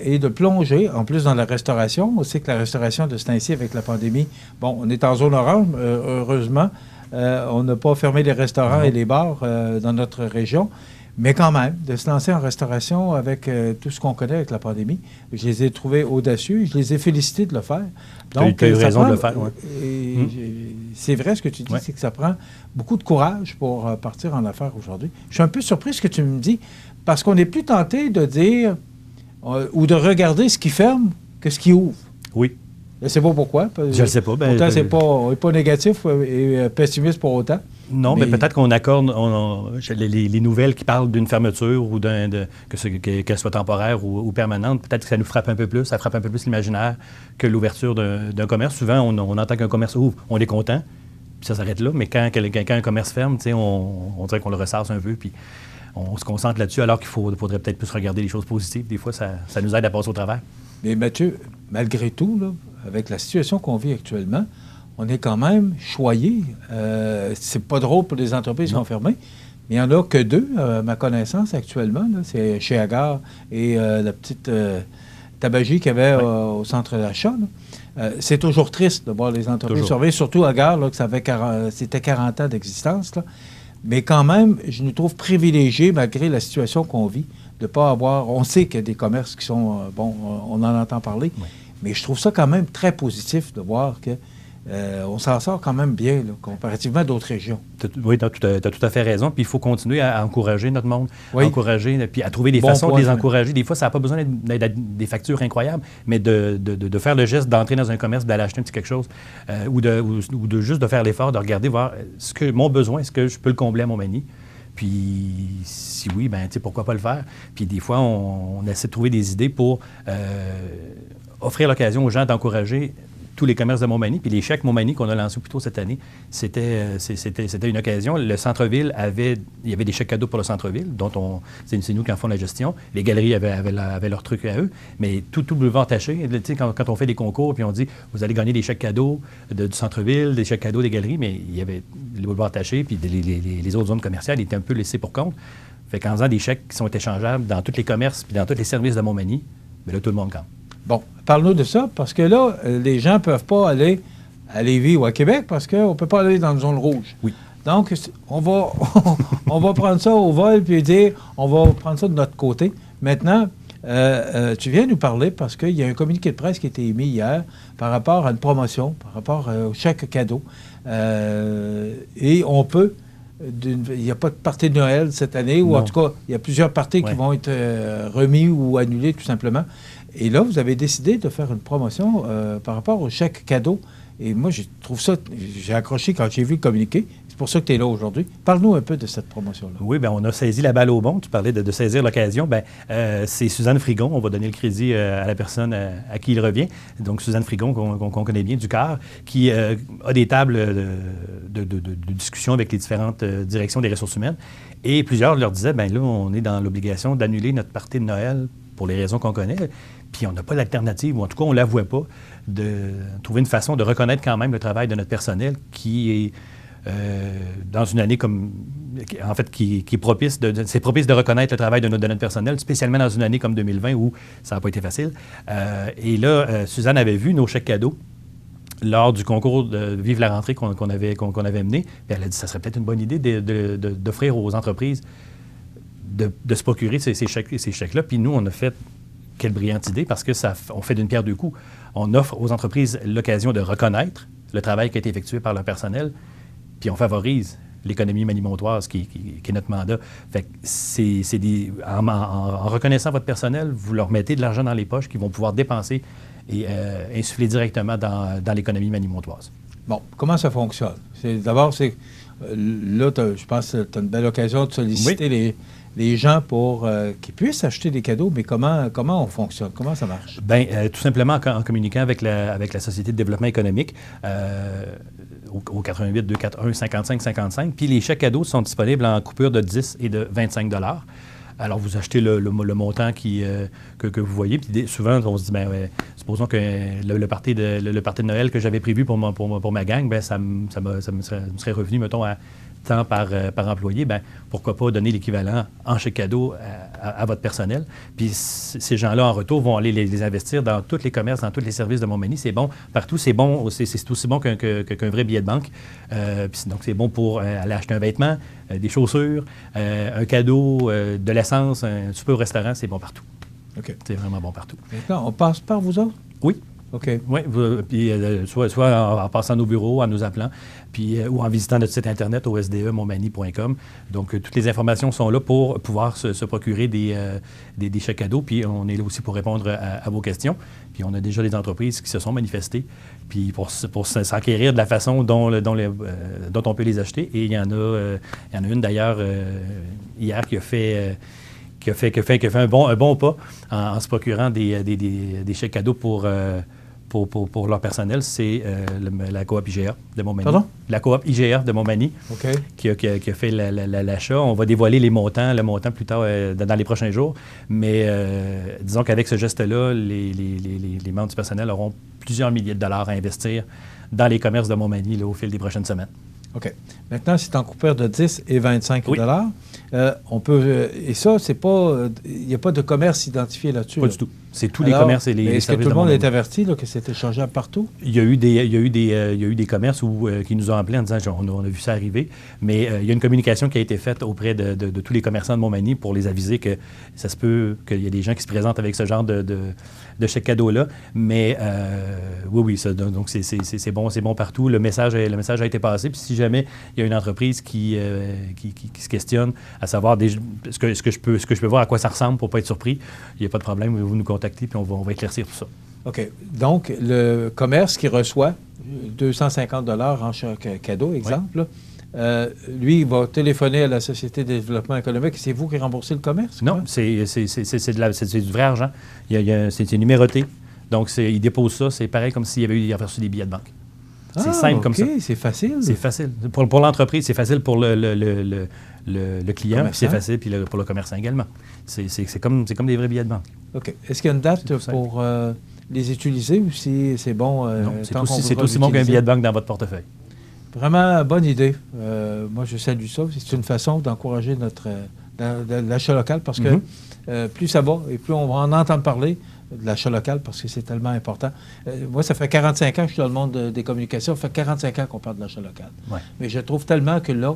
Et de plonger, en plus dans la restauration. On sait que la restauration de ce temps-ci, avec la pandémie, bon, on est en zone orange, heureusement. On n'a pas fermé les restaurants et les bars dans notre région. Mais quand même, de se lancer en restauration avec tout ce qu'on connaît avec la pandémie, je les ai trouvés audacieux, je les ai félicités de le faire. Donc, tu as eu raison de le faire, oui. C'est vrai ce que tu dis, c'est que ça prend beaucoup de courage pour partir en affaires aujourd'hui. Je suis un peu surpris de ce que tu me dis, parce qu'on n'est plus tenté de dire ou de regarder ce qui ferme que ce qui ouvre. Oui. Je ne sais pas pourquoi. Je ne sais pas. Pourtant, on n'est pas négatif et pessimiste pour autant. Non, mais peut-être qu'on accorde les nouvelles qui parlent d'une fermeture ou qu'elle soit temporaire ou permanente, peut-être que ça nous frappe un peu plus, ça frappe un peu plus l'imaginaire que l'ouverture d'un commerce. Souvent, on entend qu'un commerce ouvre, on est content, puis ça s'arrête là, mais quand un commerce ferme, on dirait qu'on le ressasse un peu, puis on se concentre là-dessus, alors qu'il faudrait peut-être plus regarder les choses positives. Des fois, ça nous aide à passer au travers. Mais Mathieu, malgré tout, là, avec la situation qu'on vit actuellement, on est quand même choyé. C'est pas drôle pour les entreprises qui sont fermées, mais il n'y en a que deux, à ma connaissance, actuellement. Là. C'est chez Agar et la petite tabagie qu'il y avait au centre d'achat. C'est toujours triste de voir les entreprises surveiller, surtout Agar, là, que c'était 40 ans d'existence. Là. Mais quand même, je nous trouve privilégiés, malgré la situation qu'on vit, de ne pas avoir... On sait qu'il y a des commerces qui sont... on en entend parler, mais je trouve ça quand même très positif de voir que on s'en sort quand même bien, là, comparativement à d'autres régions. Oui, tu as tout à fait raison. Puis il faut continuer à encourager notre monde, Oui. à encourager, puis à trouver des façons de les encourager. Des fois, ça n'a pas besoin d'être des factures incroyables, mais de faire le geste d'entrer dans un commerce, d'aller acheter un petit quelque chose, ou de juste de faire l'effort de regarder, voir ce que mon besoin, est-ce que je peux le combler à Montmagny? Puis, si oui, ben, tu sais, pourquoi pas le faire? Puis, des fois, on essaie de trouver des idées pour offrir l'occasion aux gens d'encourager tous les commerces de Montmagny. Puis les chèques Montmagny qu'on a lancés plus tôt cette année, c'était une occasion. Le centre-ville il y avait des chèques cadeaux pour le centre-ville, dont c'est nous qui en font la gestion. Les galeries avaient leurs trucs à eux, mais tout le boulevard taché. Tu sais, quand on fait des concours, puis on dit, vous allez gagner des chèques cadeaux du centre-ville, des chèques cadeaux des galeries, mais il y avait le boulevard taché, puis les autres zones commerciales étaient un peu laissées pour compte. Fait qu'en faisant des chèques qui sont échangeables dans tous les commerces, puis dans tous les services de Montmagny, bien là, tout le monde compte. Bon, parle-nous de ça, parce que là, les gens ne peuvent pas aller à Lévis ou à Québec parce qu'on ne peut pas aller dans une zone rouge. Oui. Donc, on va prendre ça au vol puis dire, on va prendre ça de notre côté. Maintenant, tu viens nous parler parce qu'il y a un communiqué de presse qui a été émis hier par rapport à une promotion, par rapport au chèque cadeau. Et on peut... Il n'y a pas de party de Noël cette année, ou en tout cas, il y a plusieurs parties qui vont être remis ou annulés tout simplement. Et là, vous avez décidé de faire une promotion par rapport au chèque cadeau. Et moi, je trouve ça... J'ai accroché quand j'ai vu le communiqué. C'est pour ça que tu es là aujourd'hui. Parle-nous un peu de cette promotion-là. Oui, bien, on a saisi la balle au bon. Tu parlais de saisir l'occasion. Bien, c'est Suzanne Frigon. On va donner le crédit à la personne à qui il revient. Donc, Suzanne Frigon, qu'on connaît bien, du CAR, qui a des tables de discussion avec les différentes directions des ressources humaines. Et plusieurs leur disaient, bien là, on est dans l'obligation d'annuler notre party de Noël pour les raisons qu'on connaît. Puis on n'a pas d'alternative, ou en tout cas, on ne la voit pas, de trouver une façon de reconnaître quand même le travail de notre personnel qui est dans une année comme... En fait, qui est propice c'est propice de reconnaître le travail de notre personnel, spécialement dans une année comme 2020 où ça n'a pas été facile. Et là, Suzanne avait vu nos chèques cadeaux lors du concours de Vive la rentrée qu'on avait mené. Puis elle a dit que ça serait peut-être une bonne idée d'offrir aux entreprises de se procurer ces chèques-là. Puis nous, on a fait... Quelle brillante idée, parce que on fait d'une pierre deux coups. On offre aux entreprises l'occasion de reconnaître le travail qui a été effectué par leur personnel, puis on favorise l'économie manimontoise qui est notre mandat. Fait que en reconnaissant votre personnel, vous leur mettez de l'argent dans les poches qu'ils vont pouvoir dépenser et insuffler directement dans l'économie manimontoise. Bon, comment ça fonctionne? D'abord, là, je pense que tu as une belle occasion de solliciter les gens pour qu'ils puissent acheter des cadeaux, mais comment on fonctionne? Comment ça marche? Bien, tout simplement en communiquant avec la Société de développement économique au 88 241 55 55. Puis les chèques cadeaux sont disponibles en coupure de 10 et de 25 $. Alors, vous achetez le montant que vous voyez. Puis souvent, on se dit, bien, supposons que le party de Noël que j'avais prévu pour ma gang, bien, ça me serait revenu, mettons, à tant par employé, bien, pourquoi pas donner l'équivalent en chèque cadeau à votre personnel. Puis ces gens-là, en retour, vont aller les investir dans tous les commerces, dans tous les services de Montmagny. C'est bon partout. C'est bon, c'est aussi bon qu'un vrai billet de banque. Donc, c'est bon pour aller acheter un vêtement, des chaussures, un cadeau, de l'essence, un souper au restaurant. C'est bon partout. OK. C'est vraiment bon partout. Maintenant, on passe par vous autres? Oui. OK. Oui, puis soit en passant nos bureaux, en nous appelant, puis, ou en visitant notre site Internet au sdemontmagny.com. Donc, toutes les informations sont là pour pouvoir se procurer des chèques cadeaux. Puis, on est là aussi pour répondre à vos questions. Puis, on a déjà des entreprises qui se sont manifestées puis pour s'enquérir de la façon dont on peut les acheter. Et il y en a une, d'ailleurs, hier qui a fait un bon pas en se procurant des chèques cadeaux pour leur personnel. C'est la coop IGA de Montmagny. Pardon? La coop IGA de Montmagny qui a fait l'achat. On va dévoiler le montant plus tard dans les prochains jours. Mais disons qu'avec ce geste-là, les membres du personnel auront plusieurs milliers de dollars à investir dans les commerces de Montmagny là, au fil des prochaines semaines. OK. Maintenant, c'est en coupure de 10 et 25 $. On peut... et ça, c'est pas... Il n'y a pas de commerce identifié là-dessus. Pas du tout. C'est tous les commerces et les services. Est-ce que tout le monde est averti là, que c'est échangeable partout? Il y a eu des commerces qui nous ont appelés en disant on a vu ça arriver, mais il y a une communication qui a été faite auprès de tous les commerçants de Montmagny pour les aviser que ça se peut qu'il y a des gens qui se présentent avec ce genre de chèque cadeau-là. Mais oui, ça, donc c'est bon partout. Le message a été passé. Puis si jamais il y a une entreprise qui se questionne à savoir ce que je peux voir à quoi ça ressemble pour ne pas être surpris, il n'y a pas de problème. Vous nous contacter, puis on va éclaircir tout ça. OK. Donc, le commerce qui reçoit 250 $ en chèque cadeau, exemple, lui, il va téléphoner à la Société de développement économique. C'est vous qui remboursez le commerce? Non, c'est du vrai argent. C'est numéroté. Donc, il dépose ça. C'est pareil comme s'il avait reçu des billets de banque. C'est simple comme ça. C'est facile. C'est facile. Pour l'entreprise, c'est facile pour le client, puis c'est facile puis pour le commerçant également. C'est comme des vrais billets de banque. OK. Est-ce qu'il y a une date pour les utiliser ou si c'est bon? Non, c'est aussi bon qu'un billet de banque dans votre portefeuille. Vraiment, bonne idée. Moi, je salue ça. C'est une façon d'encourager l'achat local parce que plus ça va et plus on va en entendre parler de l'achat local parce que c'est tellement important. Moi, ça fait 45 ans que je suis dans le monde des communications. Ça fait 45 ans qu'on parle de l'achat local. Ouais. Mais je trouve tellement que là,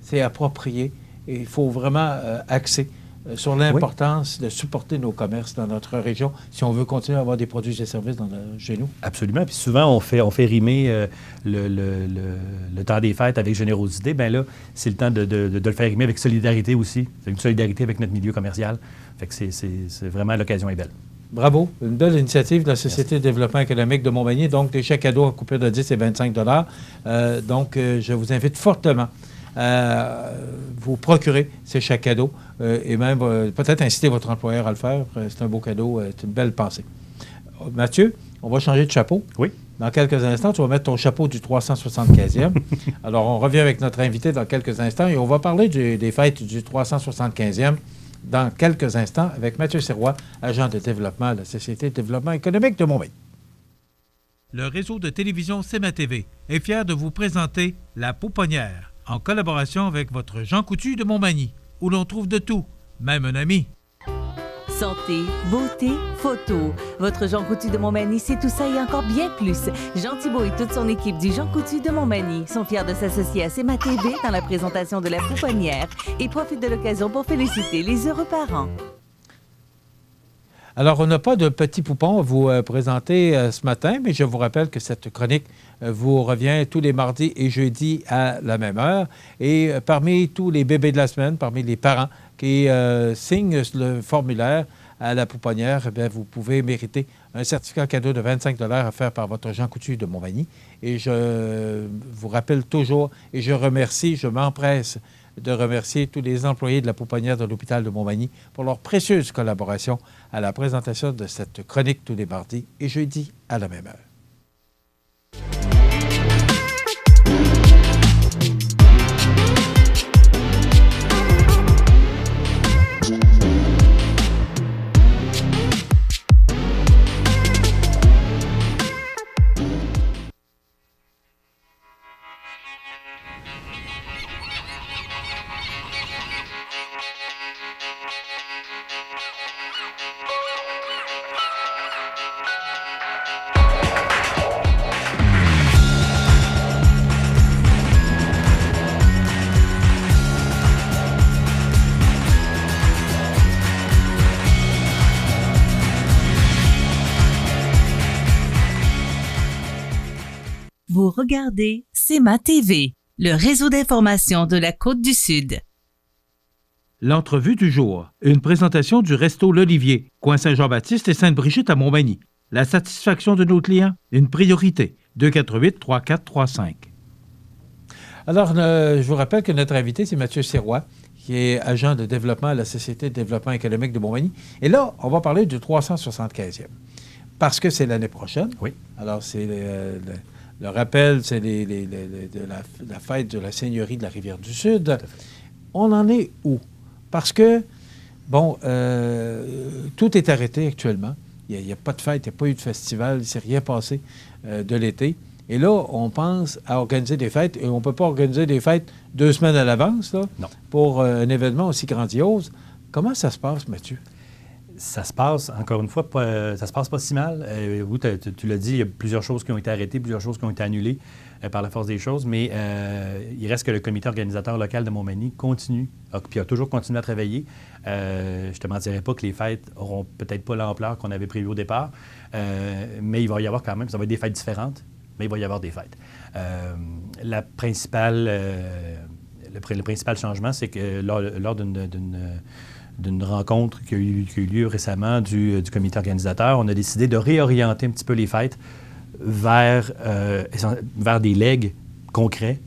c'est approprié et il faut vraiment axer sur l'importance de supporter nos commerces dans notre région si on veut continuer à avoir des produits et des services chez nous. Absolument. Puis souvent, on fait rimer le temps des fêtes avec générosité. Bien là, c'est le temps de le faire rimer avec solidarité aussi. C'est une solidarité avec notre milieu commercial. Fait que c'est vraiment, l'occasion est belle. Bravo. Une belle initiative de la Société de développement économique de Montmagny. Donc, des chèques cadeaux à coupure de 10 et 25 $. Donc, je vous invite fortement à vous procurer ces chèques cadeaux et même peut-être inciter votre employeur à le faire. C'est un beau cadeau, c'est une belle pensée. Mathieu, on va changer de chapeau. Oui. Dans quelques instants, tu vas mettre ton chapeau du 375e. Alors, on revient avec notre invité dans quelques instants et on va parler des fêtes du 375e dans quelques instants avec Mathieu Sirois, agent de développement à la Société de développement économique de Montmagny. Le réseau de télévision CEMA TV est fier de vous présenter La Pouponnière, en collaboration avec votre Jean Coutu de Montmagny, où l'on trouve de tout, même un ami. Santé, beauté, photo. Votre Jean Coutu de Montmagny, c'est tout ça et encore bien plus. Jean Thibault et toute son équipe du Jean Coutu de Montmagny sont fiers de s'associer à CEMA TV dans la présentation de La Pouponnière et profitent de l'occasion pour féliciter les heureux parents. Alors, on n'a pas de petits poupons à vous présenter ce matin, mais je vous rappelle que cette chronique vous revient tous les mardis et jeudis à la même heure. Et parmi tous les bébés de la semaine, parmi les parents qui signent le formulaire à la pouponnière, bien, vous pouvez mériter un certificat cadeau de 25 $ offert par votre Jean Coutu de Montmagny. Et je vous rappelle toujours, et je m'empresse de remercier tous les employés de la pouponnière de l'hôpital de Montmagny pour leur précieuse collaboration à la présentation de cette chronique tous les mardis et jeudis à la même heure. Vous regardez CEMA TV, le réseau d'information de la Côte-du-Sud. L'entrevue du jour, une présentation du Resto L'Olivier, coin Saint-Jean-Baptiste et Sainte-Brigitte à Montmagny. La satisfaction de nos clients, une priorité. 248-3435. Alors, je vous rappelle que notre invité, c'est Mathieu Sirois, qui est agent de développement à la Société de développement économique de Montmagny. Et là, on va parler du 375e, parce que c'est l'année prochaine. Oui. Alors, c'est le rappel, c'est la fête de la Seigneurie de la Rivière-du-Sud. On en est où? Parce que, bon, tout est arrêté actuellement. Il n'y a pas de fête, il n'y a pas eu de festival, il ne s'est rien passé de l'été. Et là, on pense à organiser des fêtes, et on ne peut pas organiser des fêtes 2 semaines à l'avance là, pour un événement aussi grandiose. Comment ça se passe, Mathieu? ça se passe, encore une fois, ça se passe pas si mal. Vous, tu l'as dit, il y a plusieurs choses qui ont été arrêtées, plusieurs choses qui ont été annulées par la force des choses, mais il reste que le comité organisateur local de Montmagny continue, puis a toujours continué à travailler. Je ne te mentirais pas que les fêtes n'auront peut-être pas l'ampleur qu'on avait prévu au départ, mais il va y avoir quand même, ça va être des fêtes différentes, mais il va y avoir des fêtes. Le principal changement, c'est que lors d'une rencontre qui a eu lieu récemment du comité organisateur, on a décidé de réorienter un petit peu les fêtes vers des legs concrets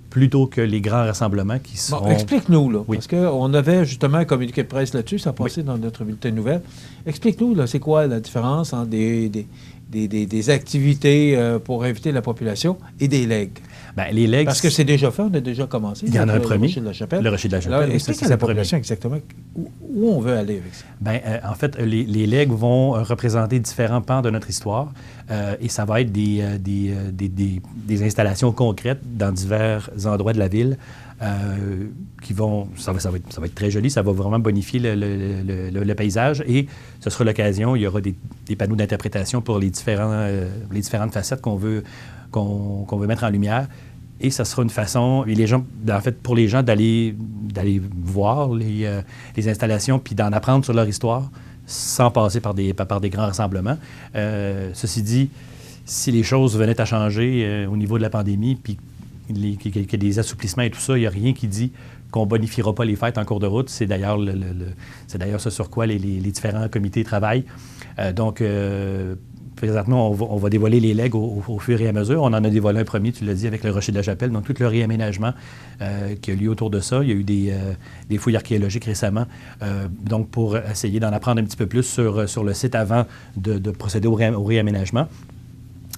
plutôt que les grands rassemblements qui seront... Bon, explique-nous, là, oui. parce qu'on avait justement un communiqué de presse là-dessus, ça a passé dans notre bulletin de nouvelles. Explique-nous, là, c'est quoi la différence entre des activités pour inviter la population et des legs? Bien, les legs... Parce que c'est déjà fait, on a déjà commencé. Il y en a un premier. Le Rocher de la Chapelle. Le Rocher de la Chapelle. Alors, explique à la population exactement où on veut aller avec ça. Bien, en fait, les legs vont représenter différents pans de notre histoire et ça va être des installations concrètes dans divers endroits de la ville qui vont... Ça va être très joli, ça va vraiment bonifier le paysage et ce sera l'occasion, il y aura des panneaux d'interprétation pour les différentes facettes qu'on veut mettre en lumière. Et ça sera une façon, et les gens, en fait, pour les gens d'aller voir les installations puis d'en apprendre sur leur histoire sans passer par des grands rassemblements. Ceci dit, si les choses venaient à changer au niveau de la pandémie puis qu'il y a des assouplissements et tout ça, il n'y a rien qui dit qu'on ne bonifiera pas les fêtes en cours de route. C'est d'ailleurs ce sur quoi les différents comités travaillent. Donc, présentement, on va dévoiler les legs au fur et à mesure. On en a dévoilé un premier, tu l'as dit, avec le Rocher de la Chapelle, donc tout le réaménagement qui a lieu autour de ça. Il y a eu des fouilles archéologiques récemment, donc pour essayer d'en apprendre un petit peu plus sur le site avant de procéder au réaménagement.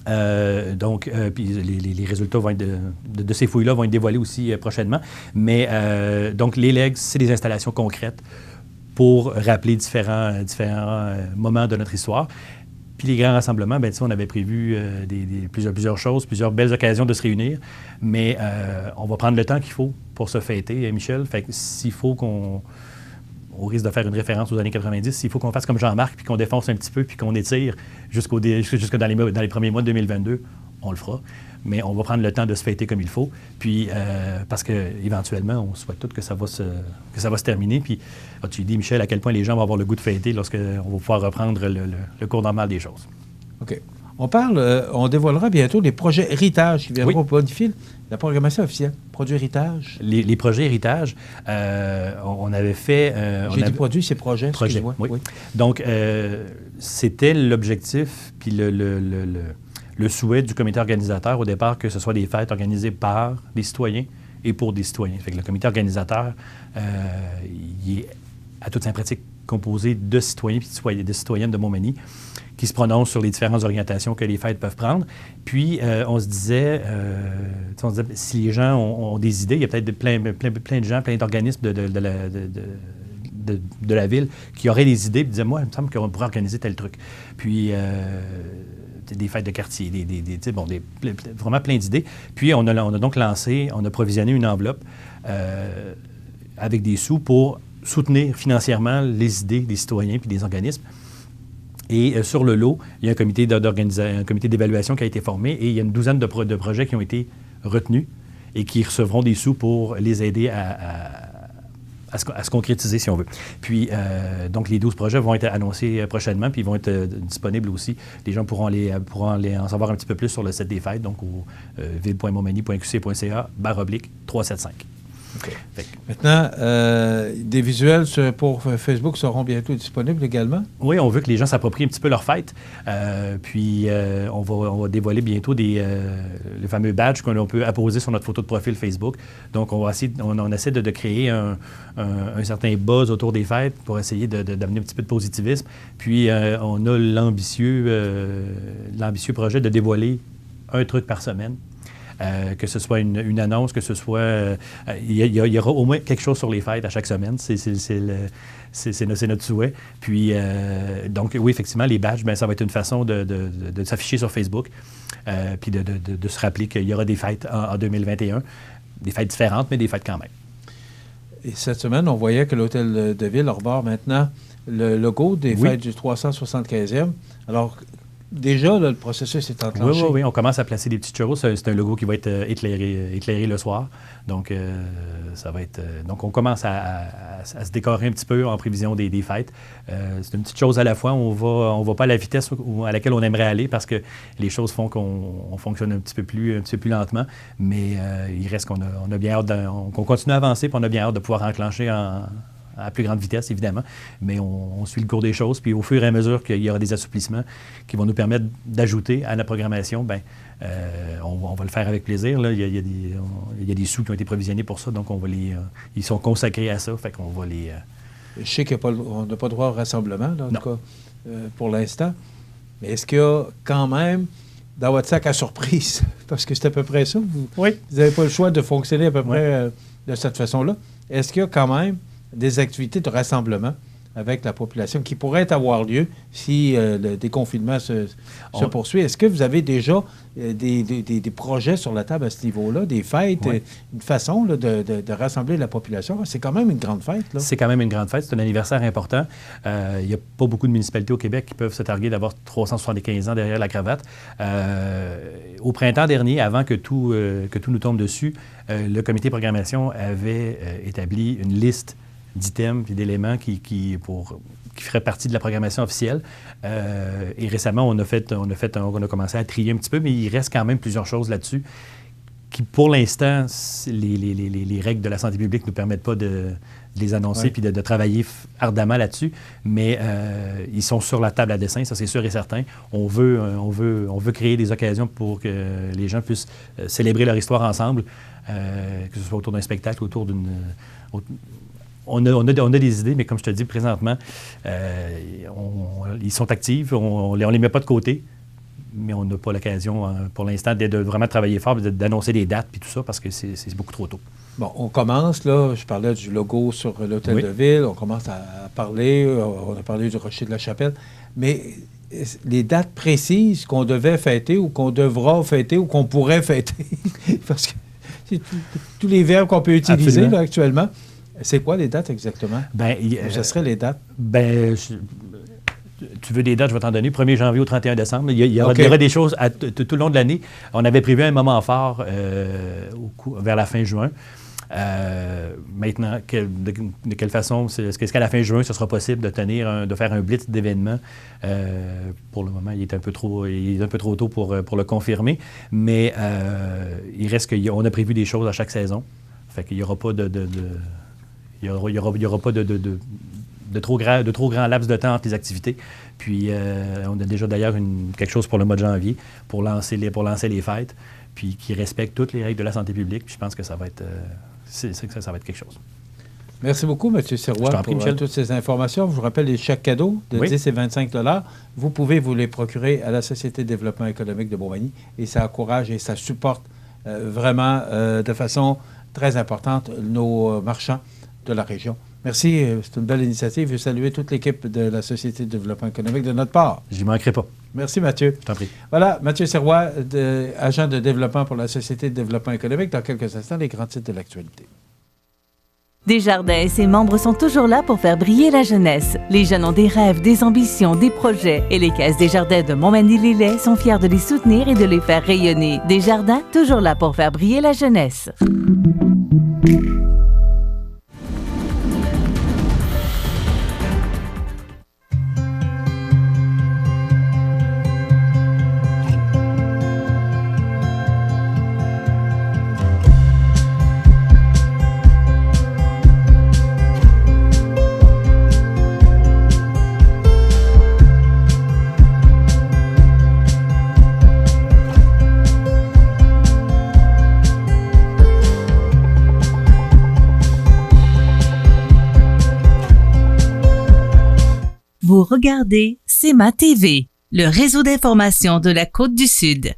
Puis les résultats de ces fouilles-là vont être dévoilés aussi prochainement. Mais donc, les legs, c'est des installations concrètes pour rappeler différents moments de notre histoire. Puis les grands rassemblements, bien, on avait prévu plusieurs choses, plusieurs belles occasions de se réunir, mais on va prendre le temps qu'il faut pour se fêter, Michel. Fait que s'il faut au risque de faire une référence aux années 90, s'il faut qu'on fasse comme Jean-Marc, puis qu'on défonce un petit peu, puis qu'on étire jusque dans les premiers mois de 2022, on le fera. Mais on va prendre le temps de se fêter comme il faut. Puis, parce qu'éventuellement, on souhaite tous que ça va se terminer. Puis, tu dis, Michel, à quel point les gens vont avoir le goût de fêter lorsqu'on va pouvoir reprendre le cours normal des choses. OK. On dévoilera bientôt les projets héritage qui viendront bonifier la programmation officielle. Produits héritage. Les projets héritage, on avait fait... J'ai dit produits, c'est projets, excusez-moi. Oui. Donc, c'était l'objectif, puis le souhait du comité organisateur au départ que ce soit des fêtes organisées par des citoyens et pour des citoyens. Fait que le comité organisateur, il est à toute sa pratique composé de citoyens et de citoyennes de Montmagny qui se prononcent sur les différentes orientations que les fêtes peuvent prendre. Puis, on se disait, si les gens ont des idées, il y a peut-être plein de gens, plein d'organismes de la ville qui auraient des idées et disaient, moi, il me semble qu'on pourrait organiser tel truc. Puis, des fêtes de quartier, vraiment plein d'idées. Puis, on a donc on a provisionné une enveloppe avec des sous pour soutenir financièrement les idées des citoyens puis des organismes. Et sur le lot, il y a un comité d'évaluation qui a été formé et il y a une douzaine de projets qui ont été retenus et qui recevront des sous pour les aider à se concrétiser, si on veut. Puis, donc, les 12 projets vont être annoncés prochainement, puis ils vont être disponibles aussi. Les gens pourront en savoir un petit peu plus sur le site des fêtes, donc au ville.montmagny.qc.ca/375. Okay. Maintenant, des visuels pour Facebook seront bientôt disponibles également? Oui, on veut que les gens s'approprient un petit peu leur fête. Puis, on va dévoiler bientôt les fameux badges qu'on peut apposer sur notre photo de profil Facebook. Donc, on essaie de créer un certain buzz autour des fêtes pour essayer d'amener un petit peu de positivisme. Puis, on a l'ambitieux projet de dévoiler un truc par semaine. Que ce soit une annonce, que ce soit... il y aura au moins quelque chose sur les fêtes à chaque semaine. C'est notre souhait. Puis, donc, oui, effectivement, les badges, bien, ça va être une façon de s'afficher sur Facebook puis de se rappeler qu'il y aura des fêtes en 2021. Des fêtes différentes, mais des fêtes quand même. Et cette semaine, on voyait que l'Hôtel de Ville arbore maintenant le logo des Oui. fêtes du 375e. Alors, déjà, là, le processus est enclenché. Oui, on commence à placer des petits churros. C'est un logo qui va être éclairé le soir. Donc, ça va être... donc, on commence à se décorer un petit peu en prévision des fêtes. C'est une petite chose à la fois. On va pas à la vitesse à laquelle on aimerait aller parce que les choses font qu'on fonctionne un petit peu plus lentement. Mais il reste qu'on a bien hâte qu'on continue à avancer, puis on a bien hâte de pouvoir enclencher à plus grande vitesse, évidemment, mais on suit le cours des choses. Puis au fur et à mesure qu'il y aura des assouplissements qui vont nous permettre d'ajouter à la programmation, on va le faire avec plaisir. Là. Il y a des sous qui ont été provisionnés pour ça, donc ils sont consacrés à ça, fait qu'on va les... Je sais qu'on n'a pas droit au rassemblement, là, en tout cas, pour l'instant. Mais est-ce qu'il y a quand même, dans votre sac à surprise, parce que c'est à peu près ça, vous n'avez pas le choix de fonctionner à peu près de cette façon-là, est-ce qu'il y a quand même des activités de rassemblement avec la population qui pourraient avoir lieu si le déconfinement se poursuit? Est-ce que vous avez déjà des projets sur la table à ce niveau-là, des fêtes, une façon là, de rassembler la population? C'est quand même une grande fête. Là. C'est quand même une grande fête. C'est un anniversaire important. Il n'y a pas beaucoup de municipalités au Québec qui peuvent se targuer d'avoir 375 ans derrière la cravate. Au printemps dernier, avant que tout nous tombe dessus, le comité de programmation avait établi une liste d'items et d'éléments qui feraient partie de la programmation officielle. Et récemment, on a commencé à trier un petit peu, mais il reste quand même plusieurs choses là-dessus qui, pour l'instant, les règles de la santé publique ne nous permettent pas de les annoncer puis de travailler ardemment là-dessus. Mais ils sont sur la table à dessin, ça c'est sûr et certain. On veut créer des occasions pour que les gens puissent célébrer leur histoire ensemble, que ce soit autour d'un spectacle, autour d'une... On a des idées, mais comme je te dis, présentement, ils sont actifs, on les met pas de côté, mais on n'a pas l'occasion, pour l'instant, de vraiment travailler fort, d'annoncer des dates et tout ça, parce que c'est beaucoup trop tôt. Bon, on commence, là, je parlais du logo sur l'hôtel de ville, on commence à parler, on a parlé du Rocher de la Chapelle, mais les dates précises qu'on devait fêter ou qu'on devra fêter ou qu'on pourrait fêter, parce que c'est tous les verbes qu'on peut utiliser là, actuellement. C'est quoi les dates exactement? Ce seraient les dates? Tu veux des dates, je vais t'en donner. 1er janvier au 31 décembre. Il y aura des choses tout le long de l'année. On avait prévu un moment fort vers la fin juin. Maintenant, de quelle façon? Est-ce qu'à la fin juin, ce sera possible de faire un blitz d'événements? Pour le moment, il est un peu trop tôt pour le confirmer. Mais il reste qu'on a prévu des choses à chaque saison. Fait qu'il n'y aura pas il y aura pas de trop grand laps de temps entre les activités. Puis, on a déjà d'ailleurs quelque chose pour le mois de janvier pour lancer les fêtes, puis qui respecte toutes les règles de la santé publique. Puis je pense que ça va être quelque chose. Merci beaucoup, M. Sirois, pour toutes ces informations. Je vous rappelle les chèques cadeaux de 10 et 25 $. Vous pouvez vous les procurer à la Société de développement économique de Montmagny et ça encourage et ça supporte vraiment de façon très importante nos marchands de la région. Merci, c'est une belle initiative. Je veux saluer toute l'équipe de la Société de développement économique de notre part. Je n'y manquerai pas. Merci, Mathieu. Je t'en prie. Voilà, Mathieu Sirois, agent de développement pour la Société de développement économique. Dans quelques instants, les grands titres de l'actualité. Desjardins et ses membres sont toujours là pour faire briller la jeunesse. Les jeunes ont des rêves, des ambitions, des projets. Et les Caisses Desjardins de Montmagny-Lillet sont fiers de les soutenir et de les faire rayonner. Desjardins, toujours là pour faire briller la jeunesse. Vous regardez CEMA TV, le réseau d'information de la Côte-du-Sud.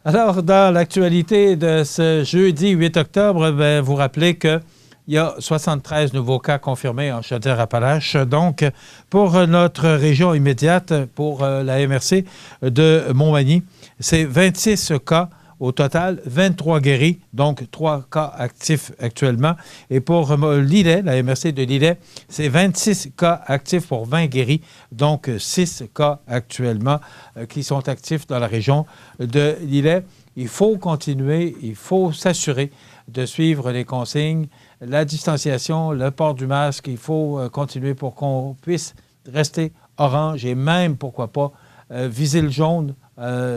Alors, dans l'actualité de ce jeudi 8 octobre, vous rappelez qu'il y a 73 nouveaux cas confirmés en Chaudière-Appalaches. Donc, pour notre région immédiate, pour la MRC de Montmagny, c'est 26 cas au total, 23 guéris, donc 3 cas actifs actuellement. Et pour l'Îlet, la MRC de l'Îlet, c'est 26 cas actifs pour 20 guéris, donc 6 cas actuellement qui sont actifs dans la région de l'Îlet. Il faut continuer, il faut s'assurer de suivre les consignes, la distanciation, le port du masque. Il faut continuer pour qu'on puisse rester orange et même, pourquoi pas, viser le jaune.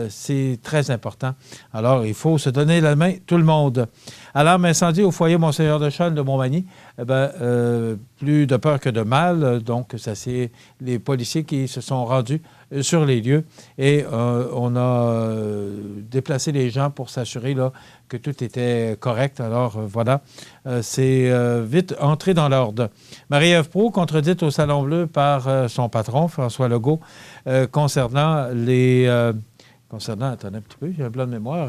C'est très important. Alors, il faut se donner la main, tout le monde. Alarme incendie au foyer Monseigneur de Chaulnes de Montmagny. Plus de peur que de mal. Donc, ça, c'est les policiers qui se sont rendus sur les lieux et on a déplacé les gens pour s'assurer là, que tout était correct. Alors, voilà, c'est vite entré dans l'ordre. Marie-Ève Proulx, contredite au Salon Bleu par son patron, François Legault, concernant les... attendez un petit peu, j'ai un blanc de mémoire.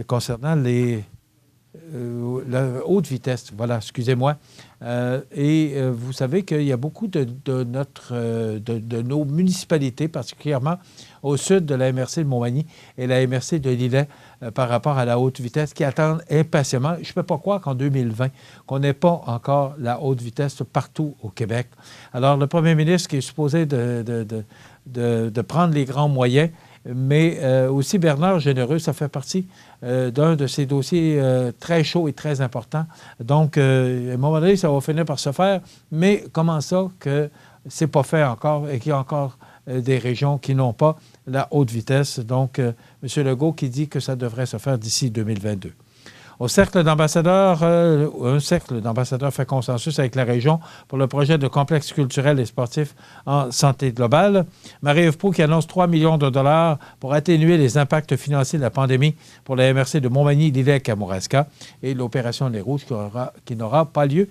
Concernant la haute vitesse, voilà, excusez-moi. Vous savez qu'il y a beaucoup de nos municipalités, particulièrement au sud de la MRC de Montmagny et la MRC de l'Îlet, par rapport à la haute vitesse, qui attendent impatiemment. Je ne peux pas croire qu'en 2020, qu'on n'ait pas encore la haute vitesse partout au Québec. Alors, le premier ministre qui est supposé de prendre les grands moyens, mais aussi Bernard Généreux, ça fait partie d'un de ces dossiers très chauds et très importants. Donc, à un moment donné, ça va finir par se faire, mais comment ça que c'est pas fait encore et qu'il y a encore des régions qui n'ont pas la haute vitesse? Donc, M. Legault qui dit que ça devrait se faire d'ici 2022. Au cercle d'ambassadeurs, un cercle d'ambassadeurs fait consensus avec la région pour le projet de complexe culturel et sportif en santé globale. Marie-Ève Proulx qui annonce 3 millions de dollars pour atténuer les impacts financiers de la pandémie pour la MRC de Montmagny, l'Îlet et Kamouraska et l'opération Les Rouges qui n'aura pas lieu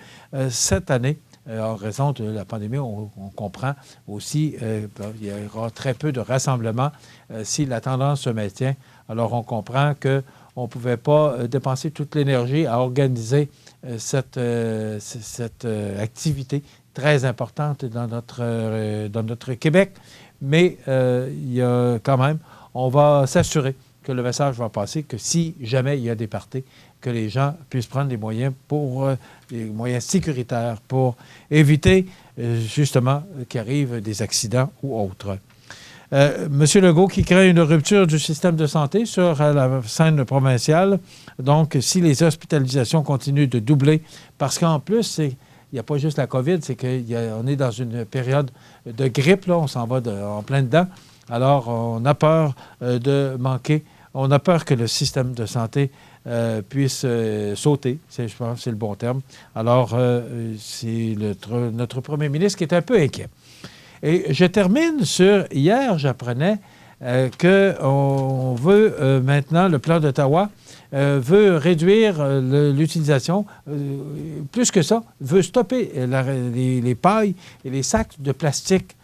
cette année. En raison de la pandémie, on comprend aussi qu'il y aura très peu de rassemblements si la tendance se maintient. Alors, on comprend qu'on ne pouvait pas dépenser toute l'énergie à organiser cette activité très importante dans notre Québec. Mais il y a quand même, on va s'assurer que le message va passer, que si jamais il y a des parties, que les gens puissent prendre des moyens sécuritaires pour éviter justement qu'il arrive des accidents ou autres. M. Legault qui crée une rupture du système de santé sur la scène provinciale. Donc, si les hospitalisations continuent de doubler, parce qu'en plus, il n'y a pas juste la COVID, c'est qu'on est dans une période de grippe, là, on s'en va en plein dedans. Alors, on a peur de manquer, on a peur que le système de santé puisse sauter, je pense que c'est le bon terme. Alors, c'est notre premier ministre qui est un peu inquiet. Et je termine sur, hier, j'apprenais qu'on veut maintenant, le plan d'Ottawa veut réduire l'utilisation, plus que ça, veut stopper les pailles et les sacs de plastique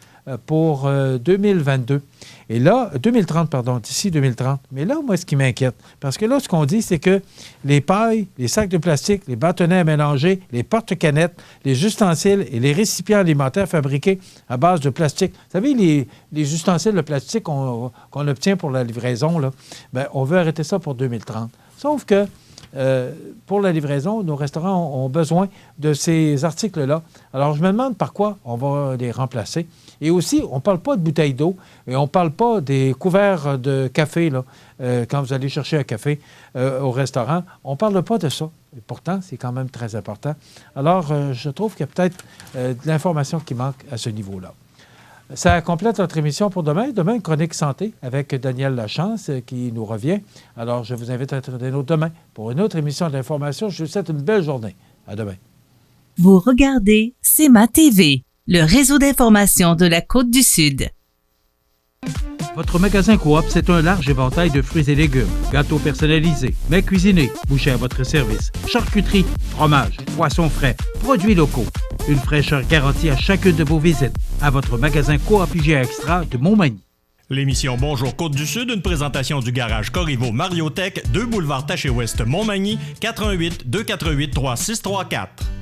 pour 2022. Et là, 2030, pardon, d'ici 2030. Mais là, moi, ce qui m'inquiète, parce que là, ce qu'on dit, c'est que les pailles, les sacs de plastique, les bâtonnets à mélanger, les porte-canettes, les ustensiles et les récipients alimentaires fabriqués à base de plastique. Vous savez, les ustensiles de plastique qu'on obtient pour la livraison, là, bien, on veut arrêter ça pour 2030. Sauf que pour la livraison, nos restaurants ont besoin de ces articles-là. Alors, je me demande par quoi on va les remplacer. Et aussi, on ne parle pas de bouteilles d'eau et on ne parle pas des couverts de café, là, quand vous allez chercher un café au restaurant. On ne parle pas de ça. Et pourtant, c'est quand même très important. Alors, je trouve qu'il y a peut-être de l'information qui manque à ce niveau-là. Ça complète notre émission pour demain. Demain, une chronique santé avec Daniel Lachance qui nous revient. Alors, je vous invite à être des nôtres demain pour une autre émission d'information. Je vous souhaite une belle journée. À demain. Vous regardez CEMA TV, le réseau d'information de la Côte-du-Sud. Votre magasin Coop, c'est un large éventail de fruits et légumes, gâteaux personnalisés, mets cuisinés, bouchées à votre service, charcuterie, fromage, poissons frais, produits locaux. Une fraîcheur garantie à chacune de vos visites à votre magasin Coop IGA Extra de Montmagny. L'émission Bonjour Côte-du-Sud, une présentation du garage Corriveau Mariotech, 2 boulevard Taché-Ouest Montmagny, 418 248 3634.